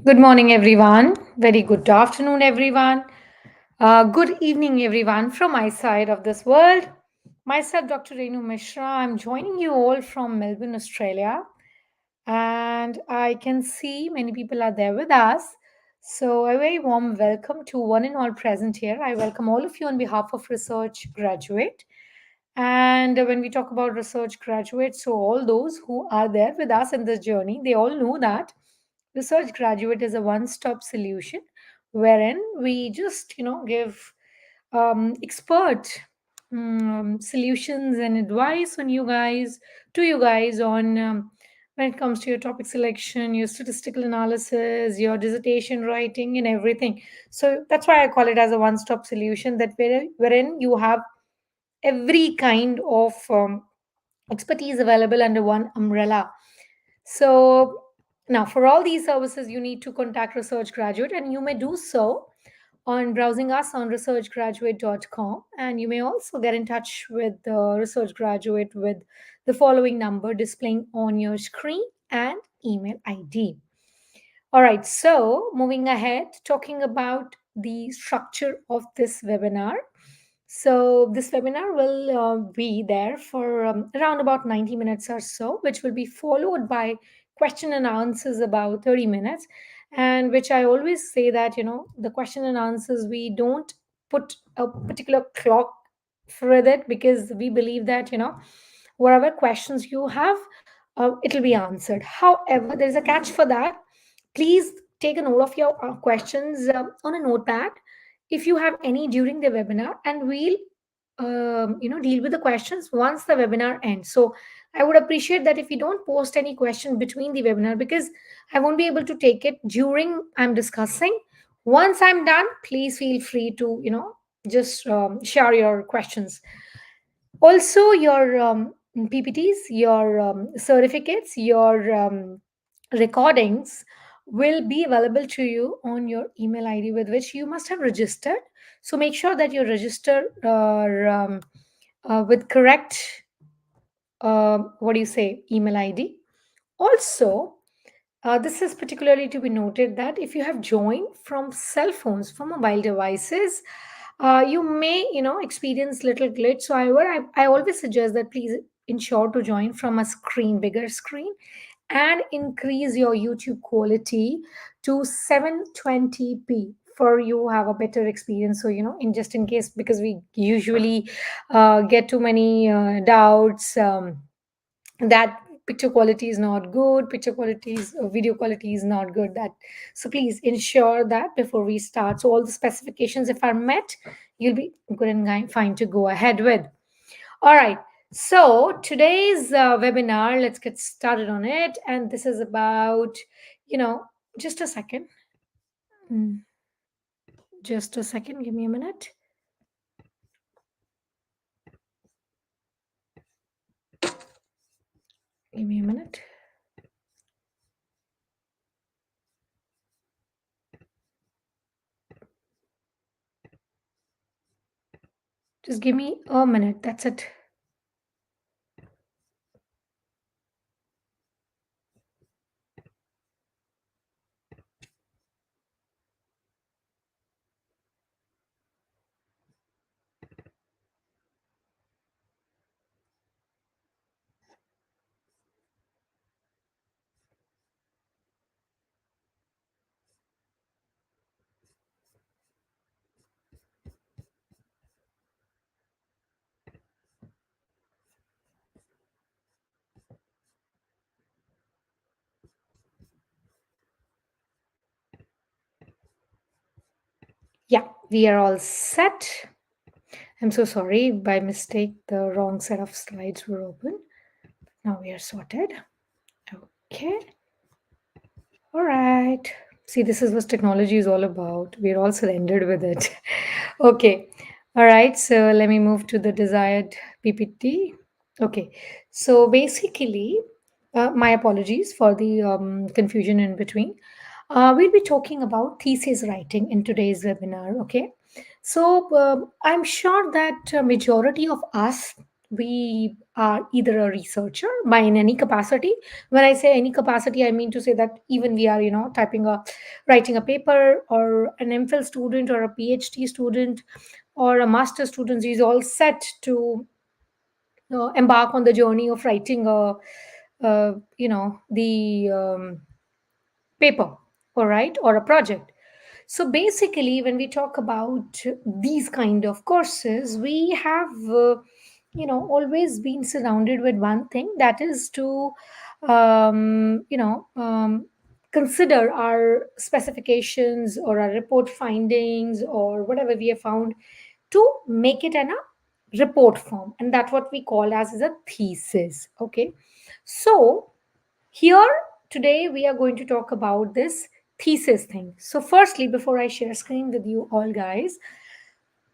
Good morning, everyone. Very good afternoon, everyone. Good evening, everyone, from my side of this world. Myself, Dr. Renu Mishra. I'm joining you all from Melbourne, Australia. And I can see many people are there with us. So, a very warm welcome to one and all present here. I welcome all of you on behalf of Research Graduate. And when we talk about research graduates, so all those who are there with us in this journey, they all know that research graduate is a one-stop solution wherein we just give expert solutions and advice on you guys to you guys on when it comes to your topic selection, your statistical analysis, your dissertation writing, and everything. So that's why I call it as a one-stop solution, that wherein you have every kind of expertise available under one umbrella. So now, for all these services, you need to contact Research Graduate, and you may do so on browsing us on researchgraduate.com. And you may also get in touch with the Research Graduate with the following number displaying on your screen and email ID. All right, so moving ahead, talking about the structure of this webinar. So, this webinar will be there for around about 90 minutes or so, which will be followed by question and answers about 30 minutes. And which I always say that, the question and answers, we don't put a particular clock for it because we believe that, whatever questions you have, it'll be answered. However, there's a catch for that. Please take a note of your questions on a notepad if you have any during the webinar, and we'll deal with the questions once the webinar ends. So I would appreciate that if you don't post any question between the webinar, because I won't be able to take it during I'm discussing. Once I'm done, please feel free to just share your questions. Also, your PPTs, your certificates, your recordings will be available to you on your email ID with which you must have registered. So make sure that you register with correct, what do you say, email ID. Also, this is particularly to be noted that if you have joined from cell phones, from mobile devices, you may, experience little glitch. So, however, I always suggest that please ensure to join from a screen, bigger screen, and increase your YouTube quality to 720p for you have a better experience. So, in just in case, because we usually get too many doubts. That picture quality is not good, picture quality is video quality is not good, that so please ensure that before we start, so all the specifications if are met, you'll be good and fine to go ahead with. All right, so today's webinar, let's get started on it. And this is about, just a second. Mm, just a second, give me a minute. Give me a minute. Just give me a minute, that's it. Yeah, we are all set. I'm so sorry, by mistake, the wrong set of slides were open. Now we are sorted. Okay. All right. See, this is what technology is all about. We're all surrendered with it. Okay. All right. So let me move to the desired PPT. Okay. So basically, my apologies for the confusion in between. We'll be talking about thesis writing in today's webinar. Okay. So I'm sure that majority of us we are either a researcher by in any capacity. When I say any capacity, I mean to say that even we are, writing a paper, or an MPhil student or a PhD student or a master student is all set to embark on the journey of writing the paper, all right, or a project. So basically, when we talk about these kind of courses, we have always been surrounded with one thing, that is to consider our specifications or our report findings or whatever we have found, to make it in a report form, and that's what we call as a thesis. Okay, so here today we are going to talk about this thesis thing. So firstly, before I share screen with you all guys,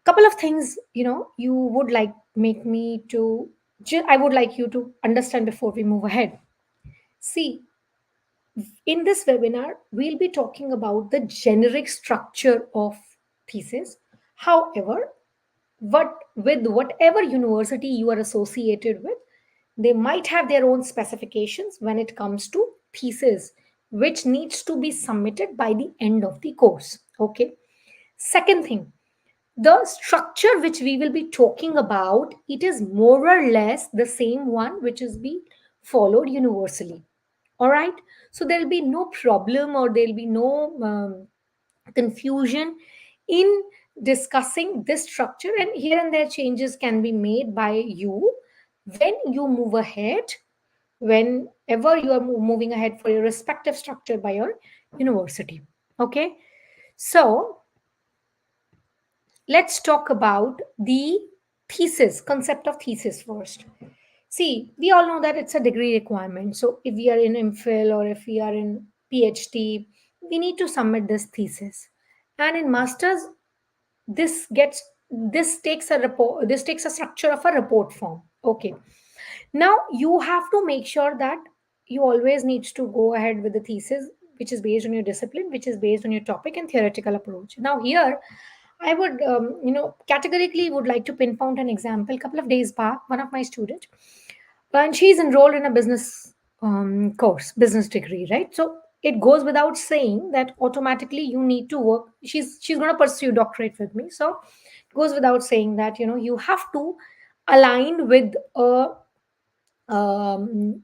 couple of things you would like make me to I would like you to understand before we move ahead. See, in this webinar we'll be talking about the generic structure of thesis. However, what with whatever university you are associated with, they might have their own specifications when it comes to thesis, which needs to be submitted by the end of the course. Okay, second thing, the structure which we will be talking about, it is more or less the same one which is being followed universally. All right, so there will be no problem, or there will be no confusion in discussing this structure, and here and there changes can be made by you when you move ahead, whenever you are moving ahead for your respective structure by your university. Okay, so let's talk about the thesis concept of thesis first. See, we all know that it's a degree requirement. So if we are in MPhil or if we are in PhD, we need to submit this thesis. And in masters, this takes a report, this takes a structure of a report form. Okay. Now you have to make sure that you always needs to go ahead with the thesis which is based on your discipline, which is based on your topic and theoretical approach. Now here I would categorically would like to pinpoint an example. A couple of days back, one of my student, and she's enrolled in a business course, business degree, right? So it goes without saying that automatically you need to work. She's going to pursue doctorate with me, so it goes without saying that you have to align with a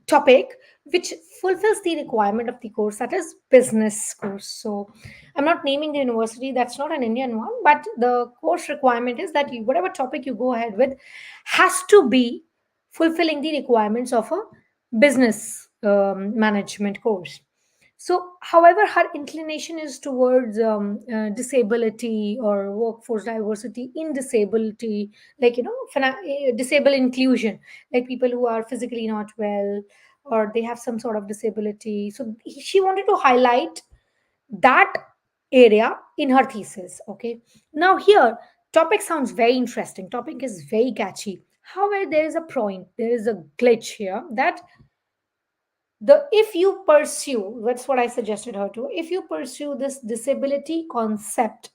topic which fulfills the requirement of the course, that is business course. So I'm not naming the university, that's not an Indian one, but the course requirement is that whatever topic you go ahead with has to be fulfilling the requirements of a business management course. So, however, her inclination is towards disability or workforce diversity in disability, like, disable inclusion, like people who are physically not well or they have some sort of disability. So, she wanted to highlight that area in her thesis. Okay. Now, here, topic sounds very interesting, topic is very catchy. However, there is a point, there is a glitch here, that the if you pursue, that's what I suggested her to, if you pursue this disability concept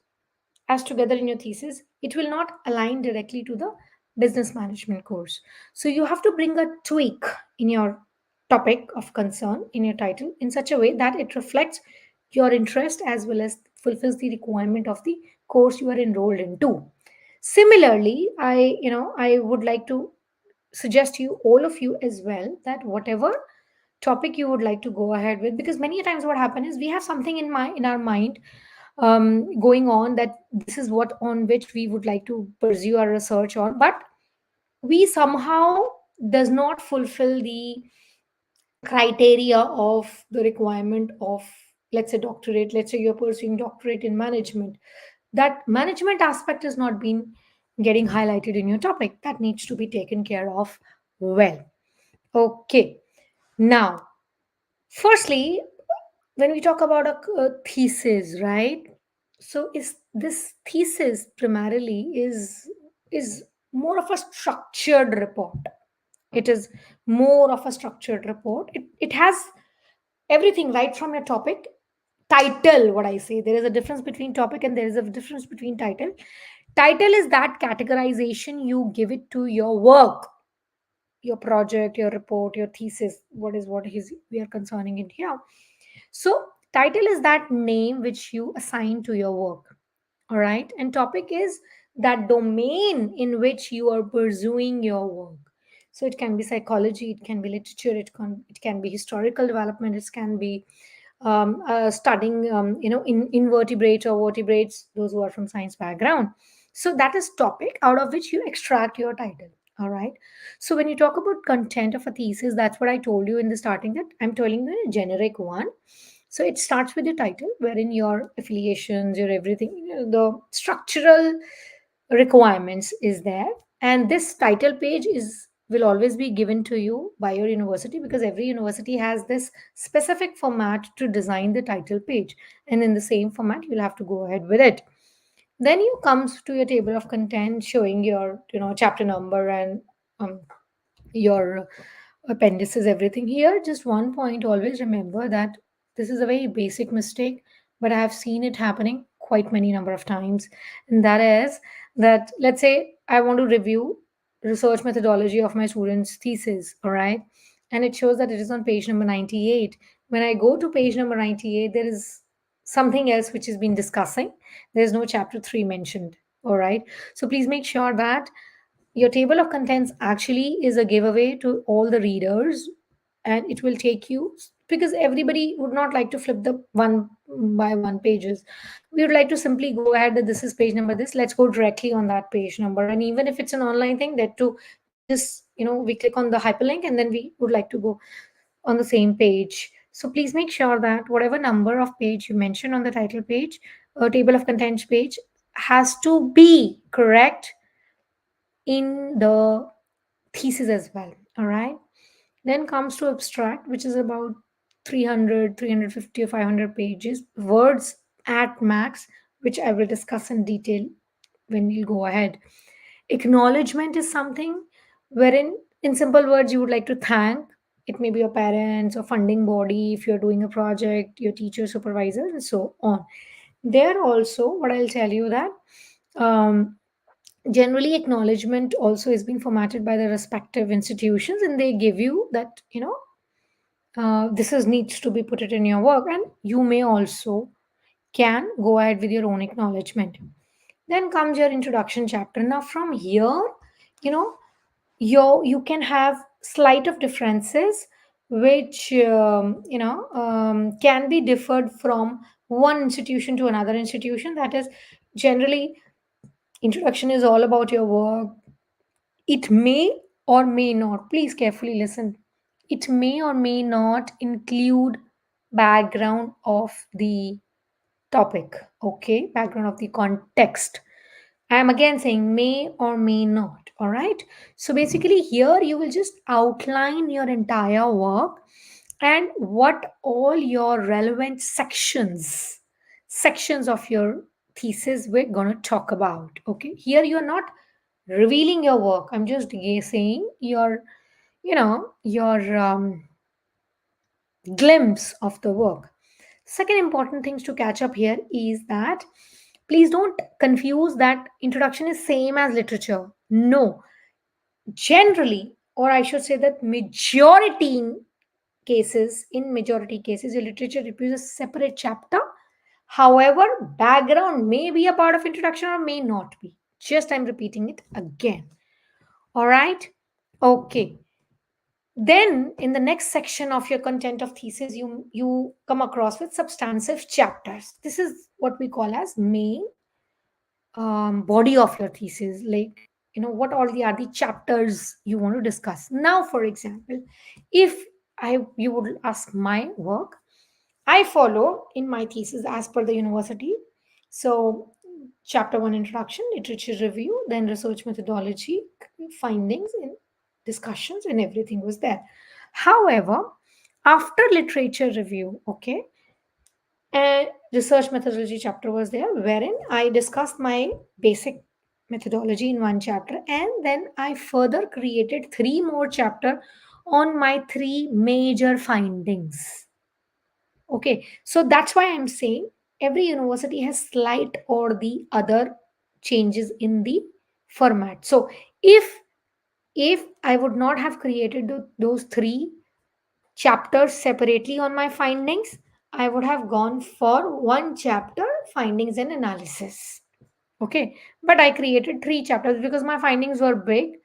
as together in your thesis, it will not align directly to the business management course. So you have to bring a tweak in your topic of concern in your title in such a way that it reflects your interest as well as fulfills the requirement of the course you are enrolled into. Similarly, I would like to suggest you, all of you as well, that whatever topic you would like to go ahead with, because many a times what happens is we have something in our mind going on, that this is what on which we would like to pursue our research on, but we somehow does not fulfill the criteria of the requirement of, let's say, doctorate. Let's say you're pursuing doctorate in management, that management aspect has not been getting highlighted in your topic, that needs to be taken care of well. Okay, now firstly, when we talk about a thesis, right? So is this thesis primarily is more of a structured report. It is more of a structured report. It has everything right from your topic, title. What I say, there is a difference between topic and there is a difference between title. Title is that categorization you give it to your work. your project, your report, your thesis, what is we are concerning in here. So title is that name which you assign to your work. All right. And topic is that domain in which you are pursuing your work. So it can be psychology, it can be literature, it can be historical development, it can be studying, in invertebrates or vertebrates, those who are from science background. So that is topic out of which you extract your title. All right. So when you talk about content of a thesis, that's what I told you in the starting, that I'm telling you a generic one. So it starts with the title, wherein your affiliations, your everything, the structural requirements is there. And this title page is will always be given to you by your university, because every university has this specific format to design the title page. And in the same format, you'll have to go ahead with it. Then you comes to your table of content showing your chapter number and um, your appendices, everything. Here just one point, always remember that this is a very basic mistake, but I have seen it happening quite many number of times. And that is that, let's say I want to review research methodology of my student's thesis, all right, and it shows that it is on page number 98. When I go to page number 98, there is something else which has been discussing. There's no chapter 3 mentioned. All right. So please make sure that your table of contents actually is a giveaway to all the readers, and it will take you, because everybody would not like to flip the one by one pages. We would like to simply go ahead that this is page number this, let's go directly on that page number. And even if it's an online thing, that too, we just we click on the hyperlink and then we would like to go on the same page. So please make sure that whatever number of page you mention on the title page, table of contents page, has to be correct in the thesis as well. All right. Then comes to abstract, which is about 300, 350 or 500 pages, words at max, which I will discuss in detail when we go ahead. Acknowledgement is something wherein, in simple words, you would like to thank. It may be your parents or funding body if you're doing a project, your teacher, supervisor, and so on. There also, what I'll tell you that um, generally acknowledgement also is being formatted by the respective institutions, and they give you that this is needs to be put it in your work, and you may also can go ahead with your own acknowledgement. Then comes your introduction chapter. Now from here, you know you can have slight of differences which can be differed from one institution to another institution. That is, generally, introduction is all about your work. It may or may not, please carefully listen, it may or may not include background of the topic, okay, background of the context. I am again saying may or may not. All right. So basically, here you will just outline your entire work and what all your relevant sections of your thesis we're going to talk about. Okay. Here you're not revealing your work. I'm just saying your glimpse of the work. Second important things to catch up here is that please don't confuse that introduction is same as literature. No, generally, or I should say that majority cases, your literature review is a separate chapter. However, background may be a part of introduction or may not be. Just I'm repeating it again. All right. Okay. Then in the next section of your content of thesis, you come across with substantive chapters. This is what we call as main body of your thesis, like what all the are the chapters you want to discuss. Now for example, if I you would ask my work, I follow in my thesis as per the university. So chapter 1, introduction, literature review, then research methodology, findings and discussions, and everything was there. However, after literature review, okay, and research methodology chapter was there, wherein I discussed my basic methodology in one chapter, and then I further created three more chapter on my three major findings. Okay, so that's why I'm saying every university has slight or the other changes in the format. So if If I would not have created those three chapters separately on my findings, I would have gone for one chapter, findings and analysis. Okay, but I created three chapters because my findings were big.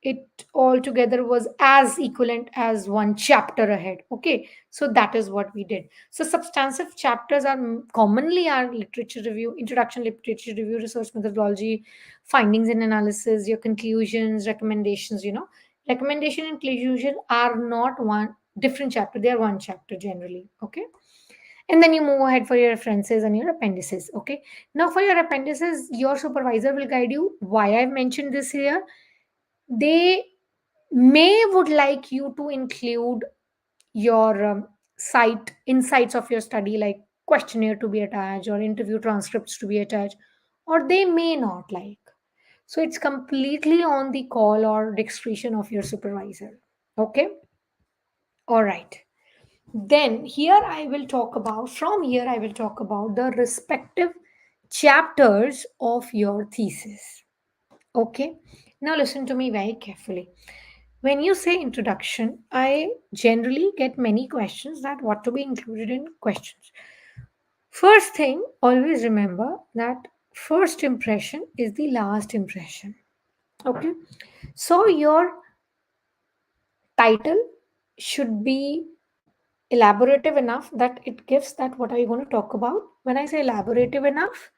It altogether was as equivalent as one chapter ahead. Okay, so that is what we did. So substantive chapters are commonly our literature review, introduction, literature review, research methodology, findings and analysis, your conclusions, recommendations. Recommendation and conclusion are not one different chapter; they are one chapter generally. Okay, and then you move ahead for your references and your appendices. Okay, now for your appendices, your supervisor will guide you why I've mentioned this here. They may would like you to include your site insights of your study, like questionnaire to be attached or interview transcripts to be attached, or they may not like. So it's completely on the call or discretion of your supervisor. Okay, all right. Then from here, I will talk about the respective chapters of your thesis. Okay. Now listen to me very carefully. When you say introduction, I generally get many questions that what to be included in questions. First thing, always remember that first impression is the last impression. Okay. So your title should be elaborative enough that it gives that what are you going to talk about. When I say elaborative enough,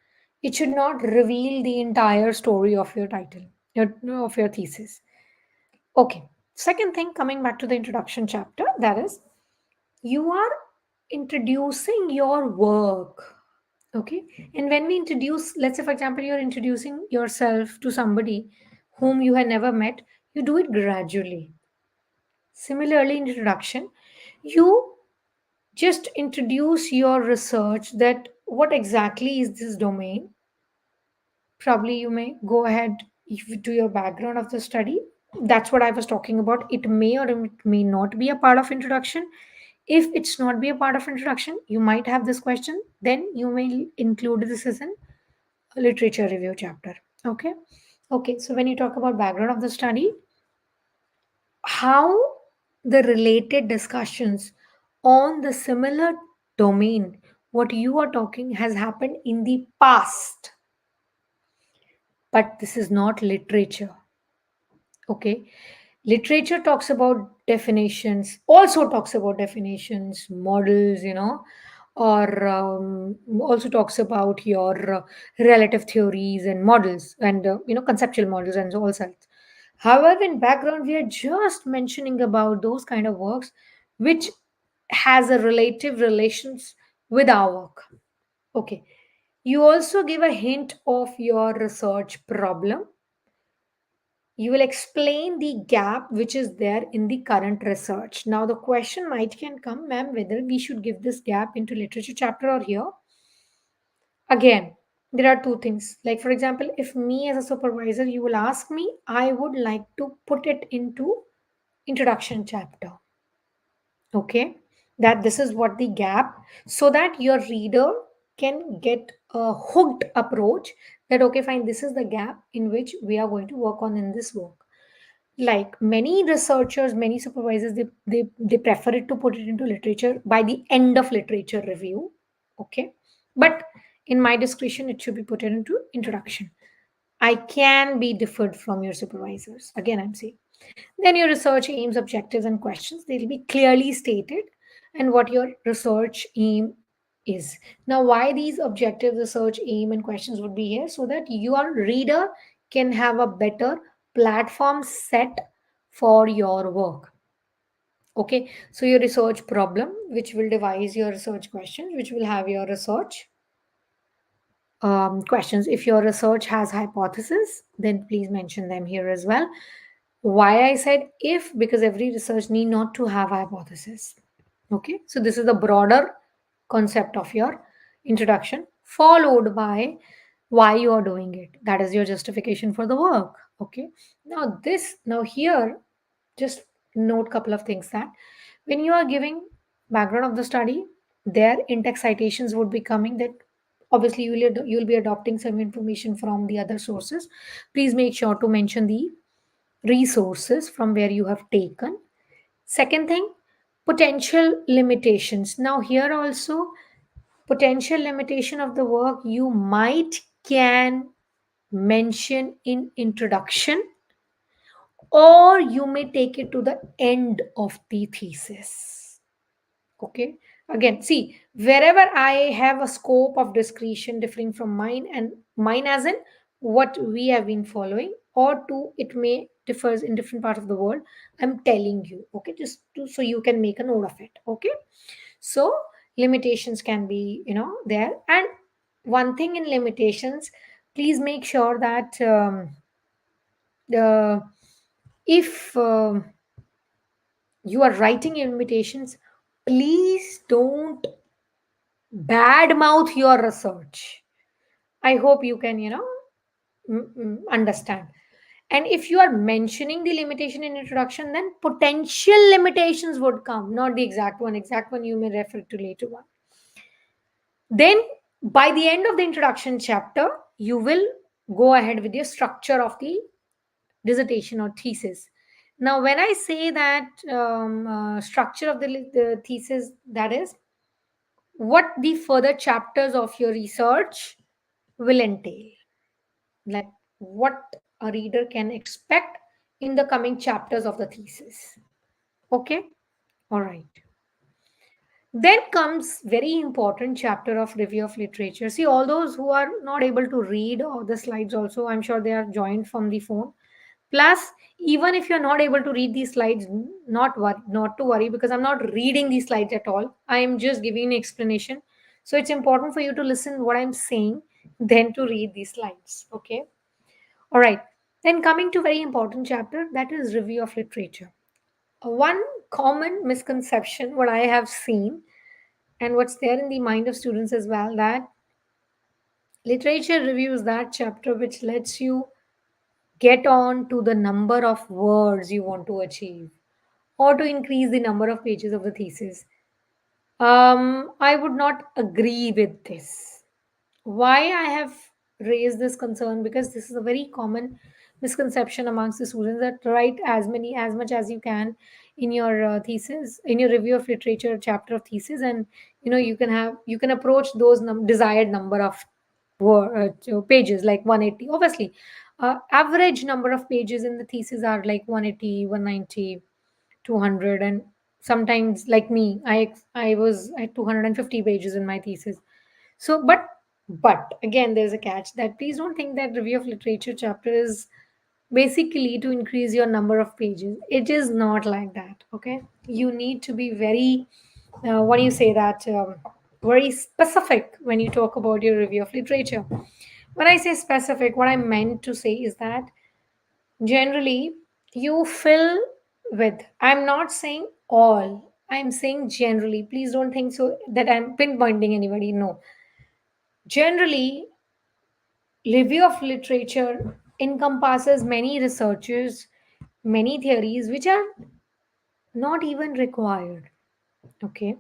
it should not reveal the entire story of your title, of your thesis. Okay, second thing, coming back to the introduction chapter, that is, you are introducing your work. Okay, and when we introduce, let's say for example, you're introducing yourself to somebody whom you had never met, you do it gradually. Similarly, in introduction, you just introduce your research, that what exactly is this domain. Probably you may go ahead to your background of the study. That's what I was talking about. It may or it may not be a part of introduction. If it's not be a part of introduction, you might have this question, then you may include this as a literature review chapter. Okay, okay, so when you talk about background of the study, how the related discussions on the similar domain what you are talking has happened in the past, but this is not literature. Okay, literature talks about definitions, also talks about definitions, models, or also talks about your relative theories and models and conceptual models and all sorts. However, in background we are just mentioning about those kind of works which has a relative relations with our work. Okay, you also give a hint of your research problem. You will explain the gap which is there in the current research. Now the question might can come, ma'am, whether we should give this gap into literature chapter or here. Again, there are two things. Like for example, if me as a supervisor, you will ask me, I would like to put it into introduction chapter. Okay, that this is what the gap, so that your reader can get a hooked approach, that okay fine, this is the gap in which we are going to work on in this work. Like many researchers, many supervisors, they prefer it to put it into literature by the end of literature review. Okay, but in my discretion it should be put into introduction. I can be differed from your supervisors, again I'm saying. Then your research aims, objectives and questions, they'll be clearly stated, and what your research aim is. Now why these objectives, research aim and questions would be here, so that your reader can have a better platform set for your work. Okay, so your research problem, which will devise your research questions, which will have your research questions. If your research has hypothesis, then please mention them here as well. Why I said if, because every research need not to have hypothesis. Okay, so this is the broader concept of your introduction, followed by why you are doing it. That is your justification for the work. Okay, now here, just note couple of things, that when you are giving background of the study, their in-text citations would be coming, that obviously you'll be adopting some information from the other sources. Please make sure to mention the resources from where you have taken. Second thing, potential limitations. Now, here also, potential limitation of the work you might can mention in introduction, or you may take it to the end of the thesis. Okay, again, see, wherever I have a scope of discretion differing from mine, and mine as in what we have been following, or to it may differs in different parts of the world, I'm telling you, okay, just to, so you can make a note of it. Okay, so limitations can be, there. And one thing in limitations, please make sure that the if you are writing invitations, please don't badmouth your research. I hope you can, understand. And if you are mentioning the limitation in introduction, then potential limitations would come, not the exact one. Exact one you may refer to later on. Then, by the end of the introduction chapter, you will go ahead with your structure of the dissertation or thesis. Now, when I say that structure of the thesis, that is what the further chapters of your research will entail, like what a reader can expect in the coming chapters of the thesis. Okay, all right. Then comes very important chapter of review of literature. See, all those who are not able to read all the slides also, I'm sure they are joined from the phone. Plus, even if you're not able to read these slides, not to worry, because I'm not reading these slides at all. I am just giving an explanation. So it's important for you to listen what I'm saying, then to read these slides. Okay. All right. Then coming to very important chapter, that is review of literature. One common misconception, what I have seen, and what's there in the mind of students as well, that literature review is that chapter which lets you get on to the number of words you want to achieve, or to increase the number of pages of the thesis. I would not agree with this. Why I have raised this concern, because this is a very common misconception amongst the students, that write as much as you can in your thesis, in your review of literature chapter of thesis, and you can approach those desired number of pages, like 180. Obviously, average number of pages in the thesis are like 180, 190, 200. And sometimes, like me, I was at 250 pages in my thesis. So, but again, there's a catch, that please don't think that review of literature chapter is basically to increase your number of pages. It is not like that. Okay, you need to be very what do you say that very specific when you talk about your review of literature. When I say specific, what I meant to say is that generally you fill with, I'm not saying all, I'm saying generally. Please don't think so that I'm pinpointing anybody. No, generally, review of literature encompasses many researches, many theories which are not even required. Okay,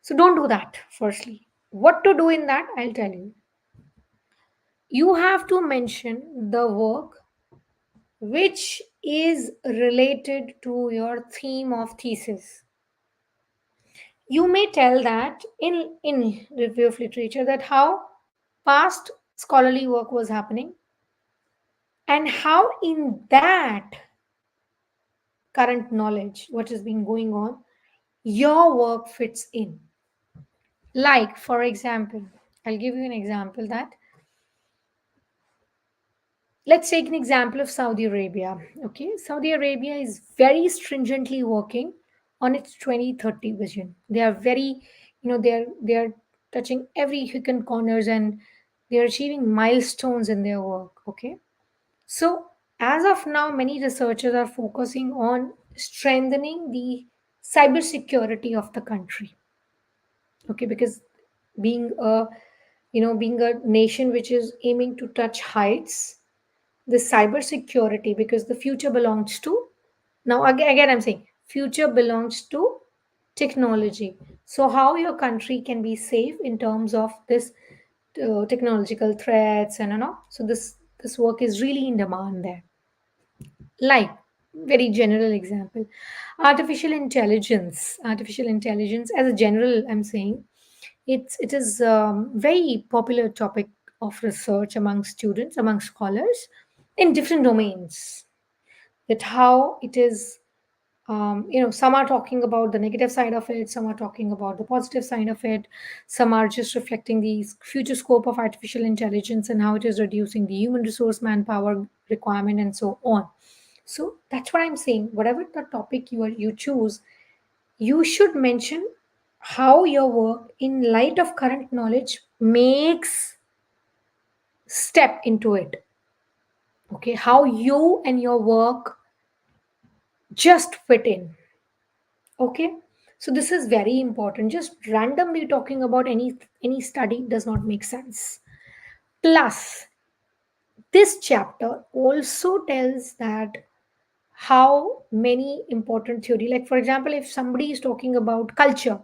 so don't do that. Firstly, what to do in that, I'll tell you. You have to mention the work which is related to your theme of thesis. You may tell that in review of literature, that how past scholarly work was happening, and how in that current knowledge, what has been going on, your work fits in. Like, for example, I'll give you an example that, let's take an example of Saudi Arabia. Okay, Saudi Arabia is very stringently working on its 2030 vision. They are very, they're touching every hook and corners, and they're achieving milestones in their work. Okay, so as of now, many researchers are focusing on strengthening the cybersecurity of the country. Okay, because being a being a nation which is aiming to touch heights, the cybersecurity, because the future belongs to, now again I'm saying future belongs to technology. So how your country can be safe in terms of this technological threats, and so this work is really in demand there. Like, very general example, artificial intelligence as a general, I'm saying, it is very popular topic of research among students, among scholars in different domains, that how it is, some are talking about the negative side of it, some are talking about the positive side of it, some are just reflecting the future scope of artificial intelligence and how it is reducing the human resource manpower requirement and so on. So that's what I'm saying. Whatever the topic you choose, you should mention how your work, in light of current knowledge, makes step into it. Okay, how you and your work just fit in. Okay, so this is very important. Just randomly talking about any study does not make sense. Plus, this chapter also tells that how many important theory, like for example, if somebody is talking about culture,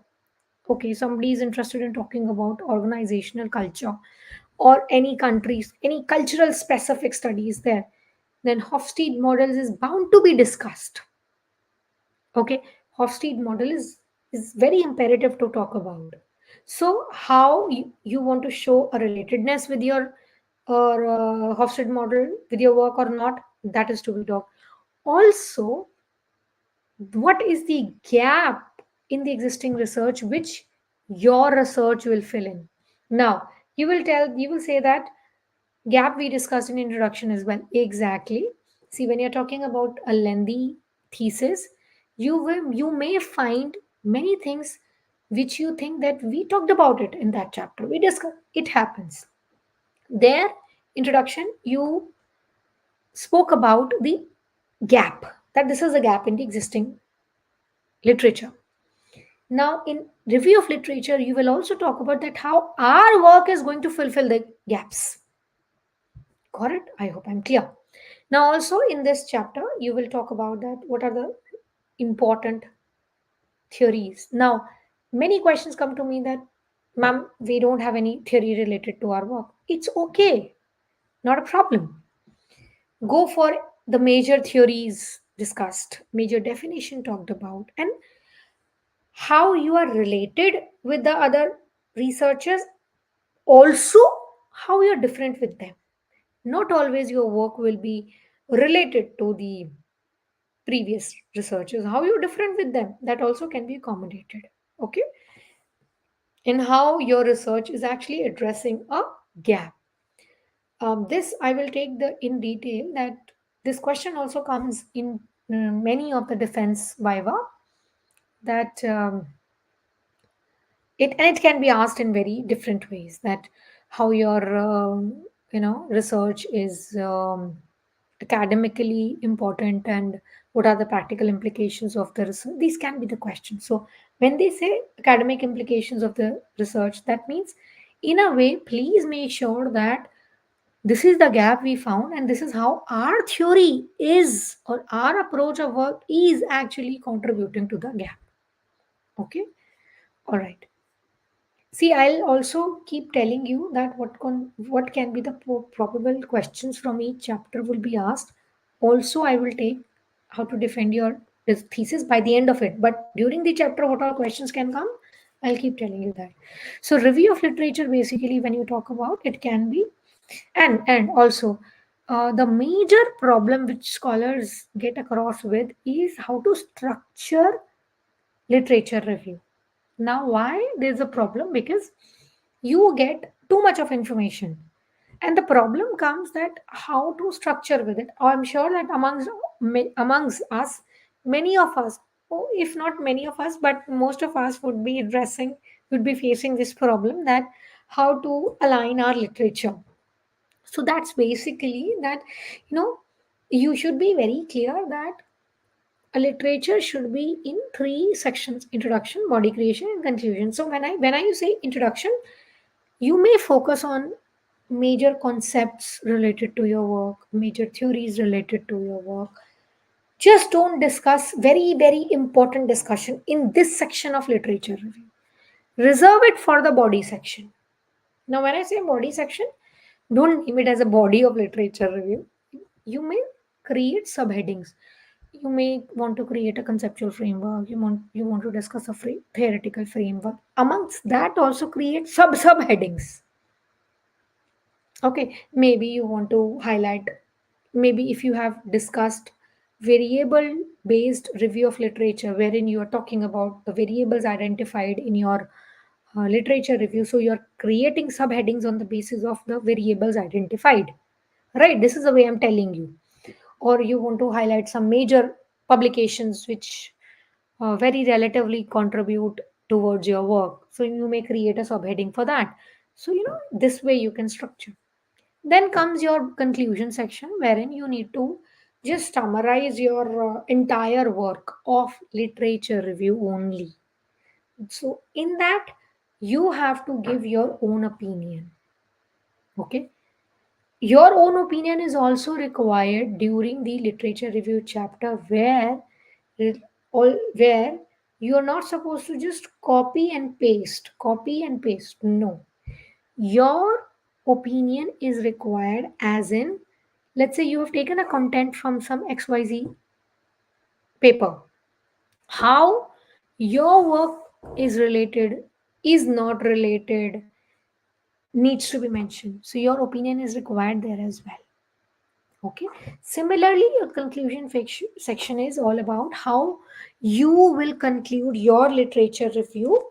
okay, somebody is interested in talking about organizational culture or any countries, any cultural specific studies there, then Hofstede models is bound to be discussed. Okay, Hofstede model is very imperative to talk about. So how you want to show a relatedness with your or Hofstede model with your work or not, that is to be talked. Also, what is the gap in the existing research which your research will fill in? Now you will say that gap we discussed in introduction as well. Exactly. See, when you're talking about a lengthy thesis, you may find many things which you think that we talked about it in that chapter, we discussed. It happens there. Introduction, you spoke about the gap, that this is a gap in the existing literature. Now in review of literature, you will also talk about that how our work is going to fulfill the gaps. Got it? I hope I'm clear. Now, also in this chapter, you will talk about that what are the important theories. Now, many questions come to me that, ma'am, we don't have any theory related to our work. It's okay, not a problem. Go for the major theories discussed, major definition talked about, and how you are related with the other researchers, also how you're different with them. Not always your work will be related to the previous researchers, how you're different with them, that also can be accommodated. Okay, and how your research is actually addressing a gap. This I will take the in detail, that this question also comes in many of the defense viva, that it can be asked in very different ways, that how your research is academically important, and what are the practical implications of the research. These can be the questions. So when they say academic implications of the research, that means in a way, please make sure that this is the gap we found, and this is how our theory is, or our approach of work is actually contributing to the gap. Okay, all right. See, I'll also keep telling you that what can be the probable questions from each chapter will be asked. Also, I will take how to defend your this thesis by the end of it. But during the chapter, what all questions can come, I'll keep telling you that. So, review of literature, basically, when you talk about it, can be, and also the major problem which scholars get across with is how to structure literature review. Now, why there's a problem? Because you get too much of information, and the problem comes that how to structure with it. I'm sure that amongst us, many of us, oh, if not many of us, but most of us would be facing this problem, that how to align our literature. So that's basically that, you know you should be very clear that a literature should be in three sections: introduction, body creation, and conclusion. So when I say introduction, you may focus on major concepts related to your work, major theories related to your work. Just don't discuss very, very important discussion in this section of literature review. Reserve it for the body section. Now, when I say body section, don't name it as a body of literature review. You may create subheadings. You may want to create a conceptual framework, you want to discuss a theoretical framework. Amongst that, also create subheadings. Okay, maybe you want to highlight, maybe if you have discussed variable based review of literature, wherein you are talking about the variables identified in your literature review, so you're creating subheadings on the basis of the variables identified, right? This is the way I'm telling you. Or you want to highlight some major publications which very relatively contribute towards your work, so you may create a subheading for that. So this way you can structure. Then comes your conclusion section, wherein you need to just summarize your entire work of literature review only. So, in that, you have to give your own opinion. Okay. Your own opinion is also required during the literature review chapter, where you are not supposed to just copy and paste. No, your opinion is required, as in, let's say you have taken a content from some XYZ paper. How your work is related, is not related, needs to be mentioned. So your opinion is required there as well. Okay. Similarly, your conclusion section is all about how you will conclude your literature review,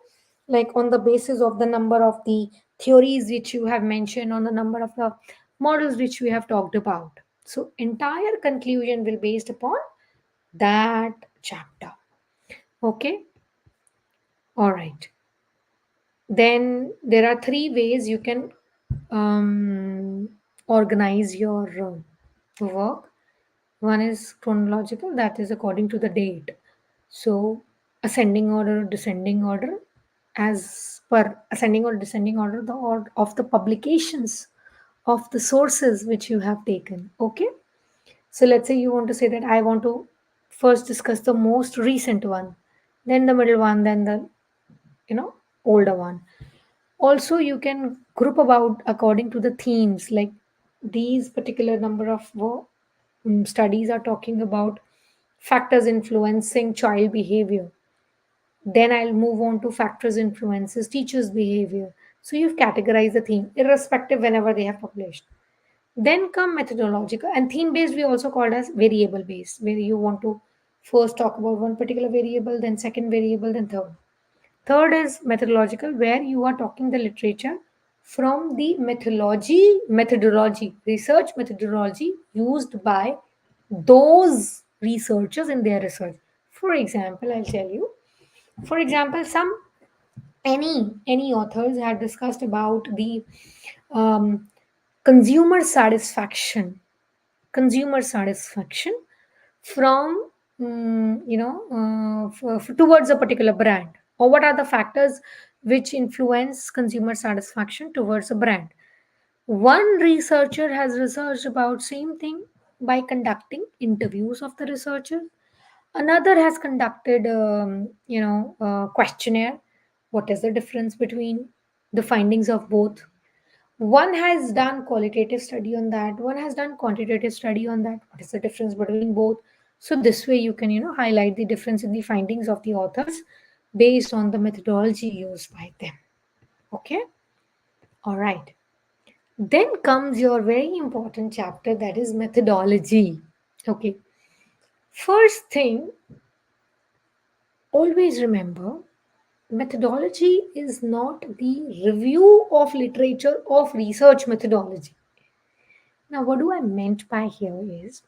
like on the basis of the number of the theories which you have mentioned, on the number of the models which we have talked about. So, entire conclusion will based upon that chapter. Okay. All right. Then there are three ways you can organize your work. One is chronological, that is according to the date. So, ascending order, descending order, as per ascending or descending order, the order of the publications of the sources which you have taken. Okay. So, let's say you want to say that I want to first discuss the most recent one, then the middle one, then the older one. Also, you can group about according to the themes, like these particular number of studies are talking about factors influencing child behavior. Then I'll move on to factors influences teachers behavior. So you've categorized the theme irrespective whenever they have published. Then come methodological and theme based, we also called as variable based, where you want to first talk about one particular variable, then second variable, then third. Third is methodological, where you are talking the literature from the methodology, research methodology used by those researchers in their research. For example, I'll tell you. For example, some any authors had discussed about the um, consumer satisfaction, consumer satisfaction from towards a particular brand, or what are the factors which influence consumer satisfaction towards a brand. One researcher has researched about same thing by conducting interviews of the researchers. Another has conducted questionnaire. What is the difference between the findings of both? One has done qualitative study on that, one has done quantitative study on that. What is the difference between both? So this way you can highlight the difference in the findings of the authors based on the methodology used by them. Okay. All right. Then comes your very important chapter, that is methodology. Okay. First thing, always remember, methodology is not the review of literature of research methodology. Now, what do I meant by here is,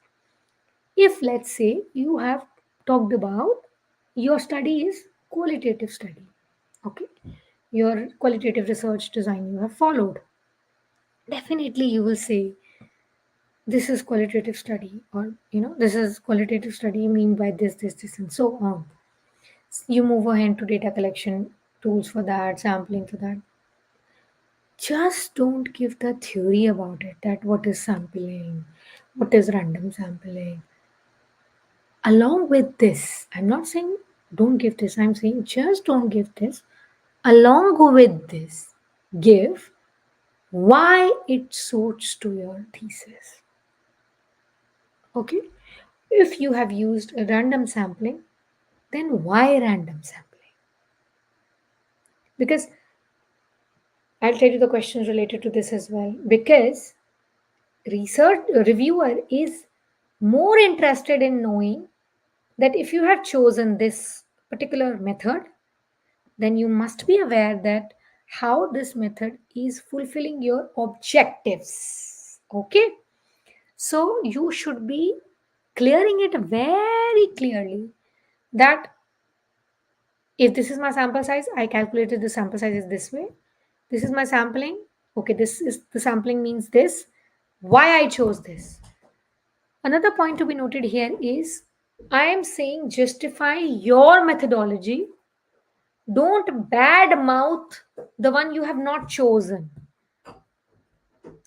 if let's say you have talked about your study is qualitative study, okay, your qualitative research design you have followed, definitely you will say this is qualitative study, or this is qualitative study mean by this, and so on. You move ahead to data collection tools for that, sampling for that. Just don't give the theory about it, that what is sampling, what is random sampling. Along with this, I'm not saying don't give this, I'm saying just don't give this. Along with this, give why it suits to your thesis. Okay? If you have used a random sampling, then why random sampling? Because I'll tell you the questions related to this as well. Because research reviewer is more interested in knowing that if you have chosen this particular method, then you must be aware that how this method is fulfilling your objectives. Okay, so you should be clearing it very clearly that if this is my sample size, I calculated the sample size is this way. This is my sampling. Okay, this is the sampling means this. Why I chose this. Another point to be noted here is I am saying justify your methodology. Don't bad mouth the one you have not chosen.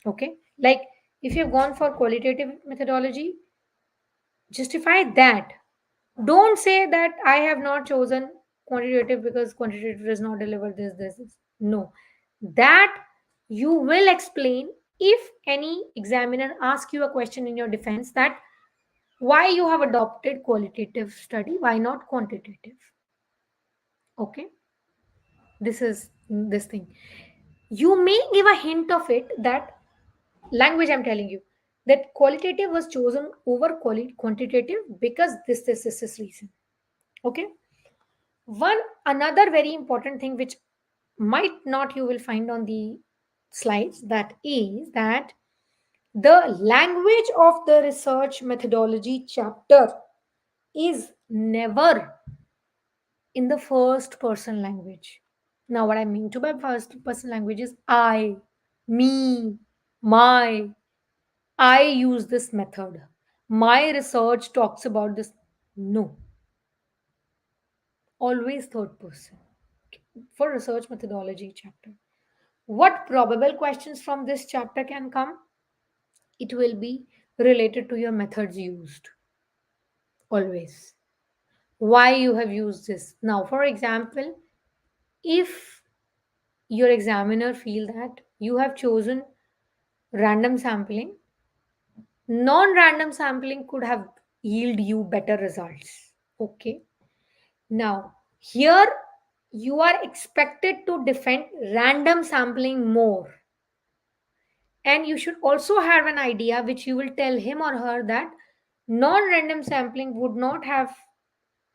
Okay, like if you've gone for qualitative methodology, justify that. Don't say that I have not chosen quantitative because quantitative does not deliver this. No, that you will explain if any examiner asks you a question in your defense that why you have adopted qualitative study, why not quantitative. Okay, this is this thing. You may give a hint of it that language I'm telling you that qualitative was chosen over quantitative because this reason. Okay, one another very important thing which might not you will find on the slides, that is that the language of the research methodology chapter is never in the first person language. Now what I mean to by first person language is I, me, my, I use this method, my research talks about this. No, always third person for research methodology chapter. What probable questions from this chapter can come? It will be related to your methods used. Always. Why you have used this. Now, for example, if your examiner feel that you have chosen random sampling, non-random sampling could have yield you better results. Okay. Now, here you are expected to defend random sampling more. And you should also have an idea which you will tell him or her that non random sampling would not have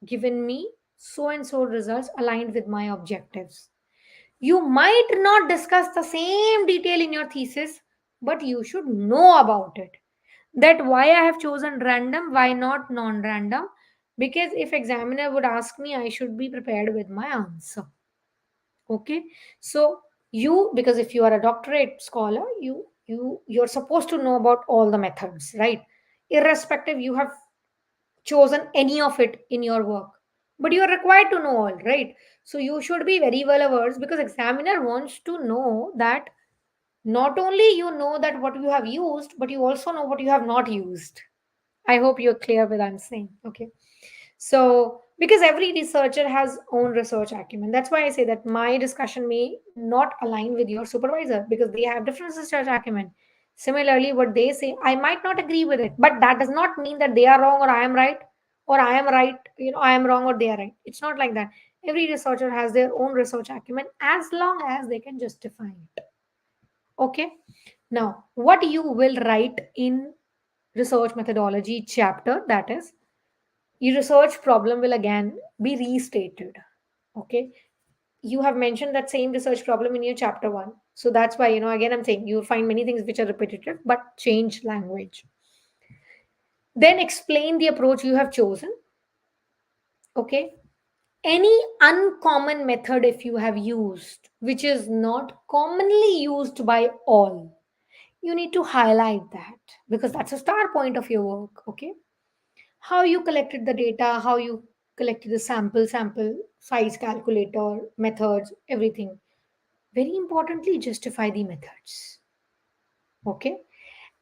given me so and so results aligned with my objectives. You might not discuss the same detail in your thesis, but you should know about it. That why I have chosen random, why not non random? Because if examiner would ask me, I should be prepared with my answer. Okay, so you, because if you are a doctorate scholar, you're supposed to know about all the methods, right? Irrespective you have chosen any of it in your work, but you are required to know all, right? So you should be very well aware because examiner wants to know that not only you know that what you have used, but you also know what you have not used. I hope you're clear with what I'm saying. Okay, so, because every researcher has own research acumen, that's why I say that my discussion may not align with your supervisor because they have different research acumen. Similarly, what they say, I might not agree with it, but that does not mean that they are wrong or I am right, or I am right, I am wrong or they are right. It's not like that. Every researcher has their own research acumen as long as they can justify it. Okay. Now, what you will write in research methodology chapter, that is your research problem will again be restated. Okay, you have mentioned that same research problem in your chapter 1, so that's why again I'm saying you'll find many things which are repetitive but change language. Then explain the approach you have chosen. Okay, any uncommon method if you have used which is not commonly used by all, you need to highlight that because that's a star point of your work. Okay, how you collected the data, how you collected the sample size calculator, methods, everything. Very importantly, justify the methods. Okay.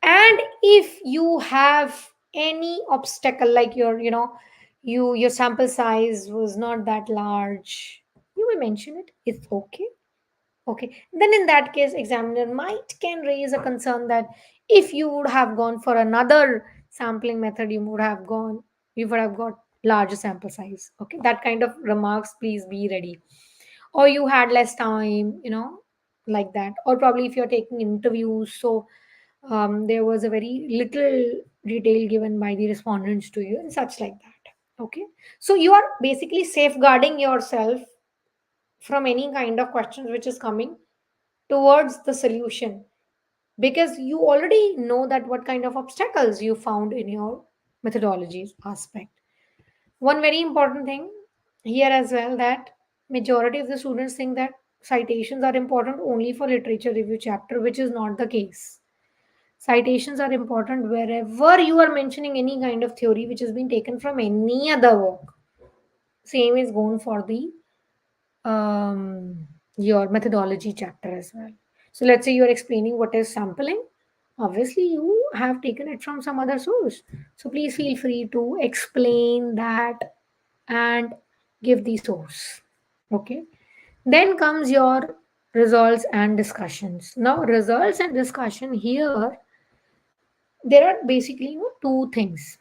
And if you have any obstacle like your sample size was not that large, you may mention it. It's okay. Okay. Then in that case, examiner might can raise a concern that if you would have gone for another sampling method, you would have got larger sample size. Okay, that kind of remarks, please be ready. Or you had less time, like that. Or probably if you're taking interviews, so there was a very little detail given by the respondents to you and such like that. Okay, so you are basically safeguarding yourself from any kind of questions which is coming towards the solution, because you already know that what kind of obstacles you found in your methodologies aspect. One very important thing here as well, that majority of the students think that citations are important only for literature review chapter, which is not the case. Citations are important wherever you are mentioning any kind of theory which has been taken from any other work. Same is going for the your methodology chapter as well. So let's say you're explaining what is sampling. Obviously, you have taken it from some other source. So please feel free to explain that and give the source. Okay. Then comes your results and discussions. Now, results and discussion here, there are basically two things.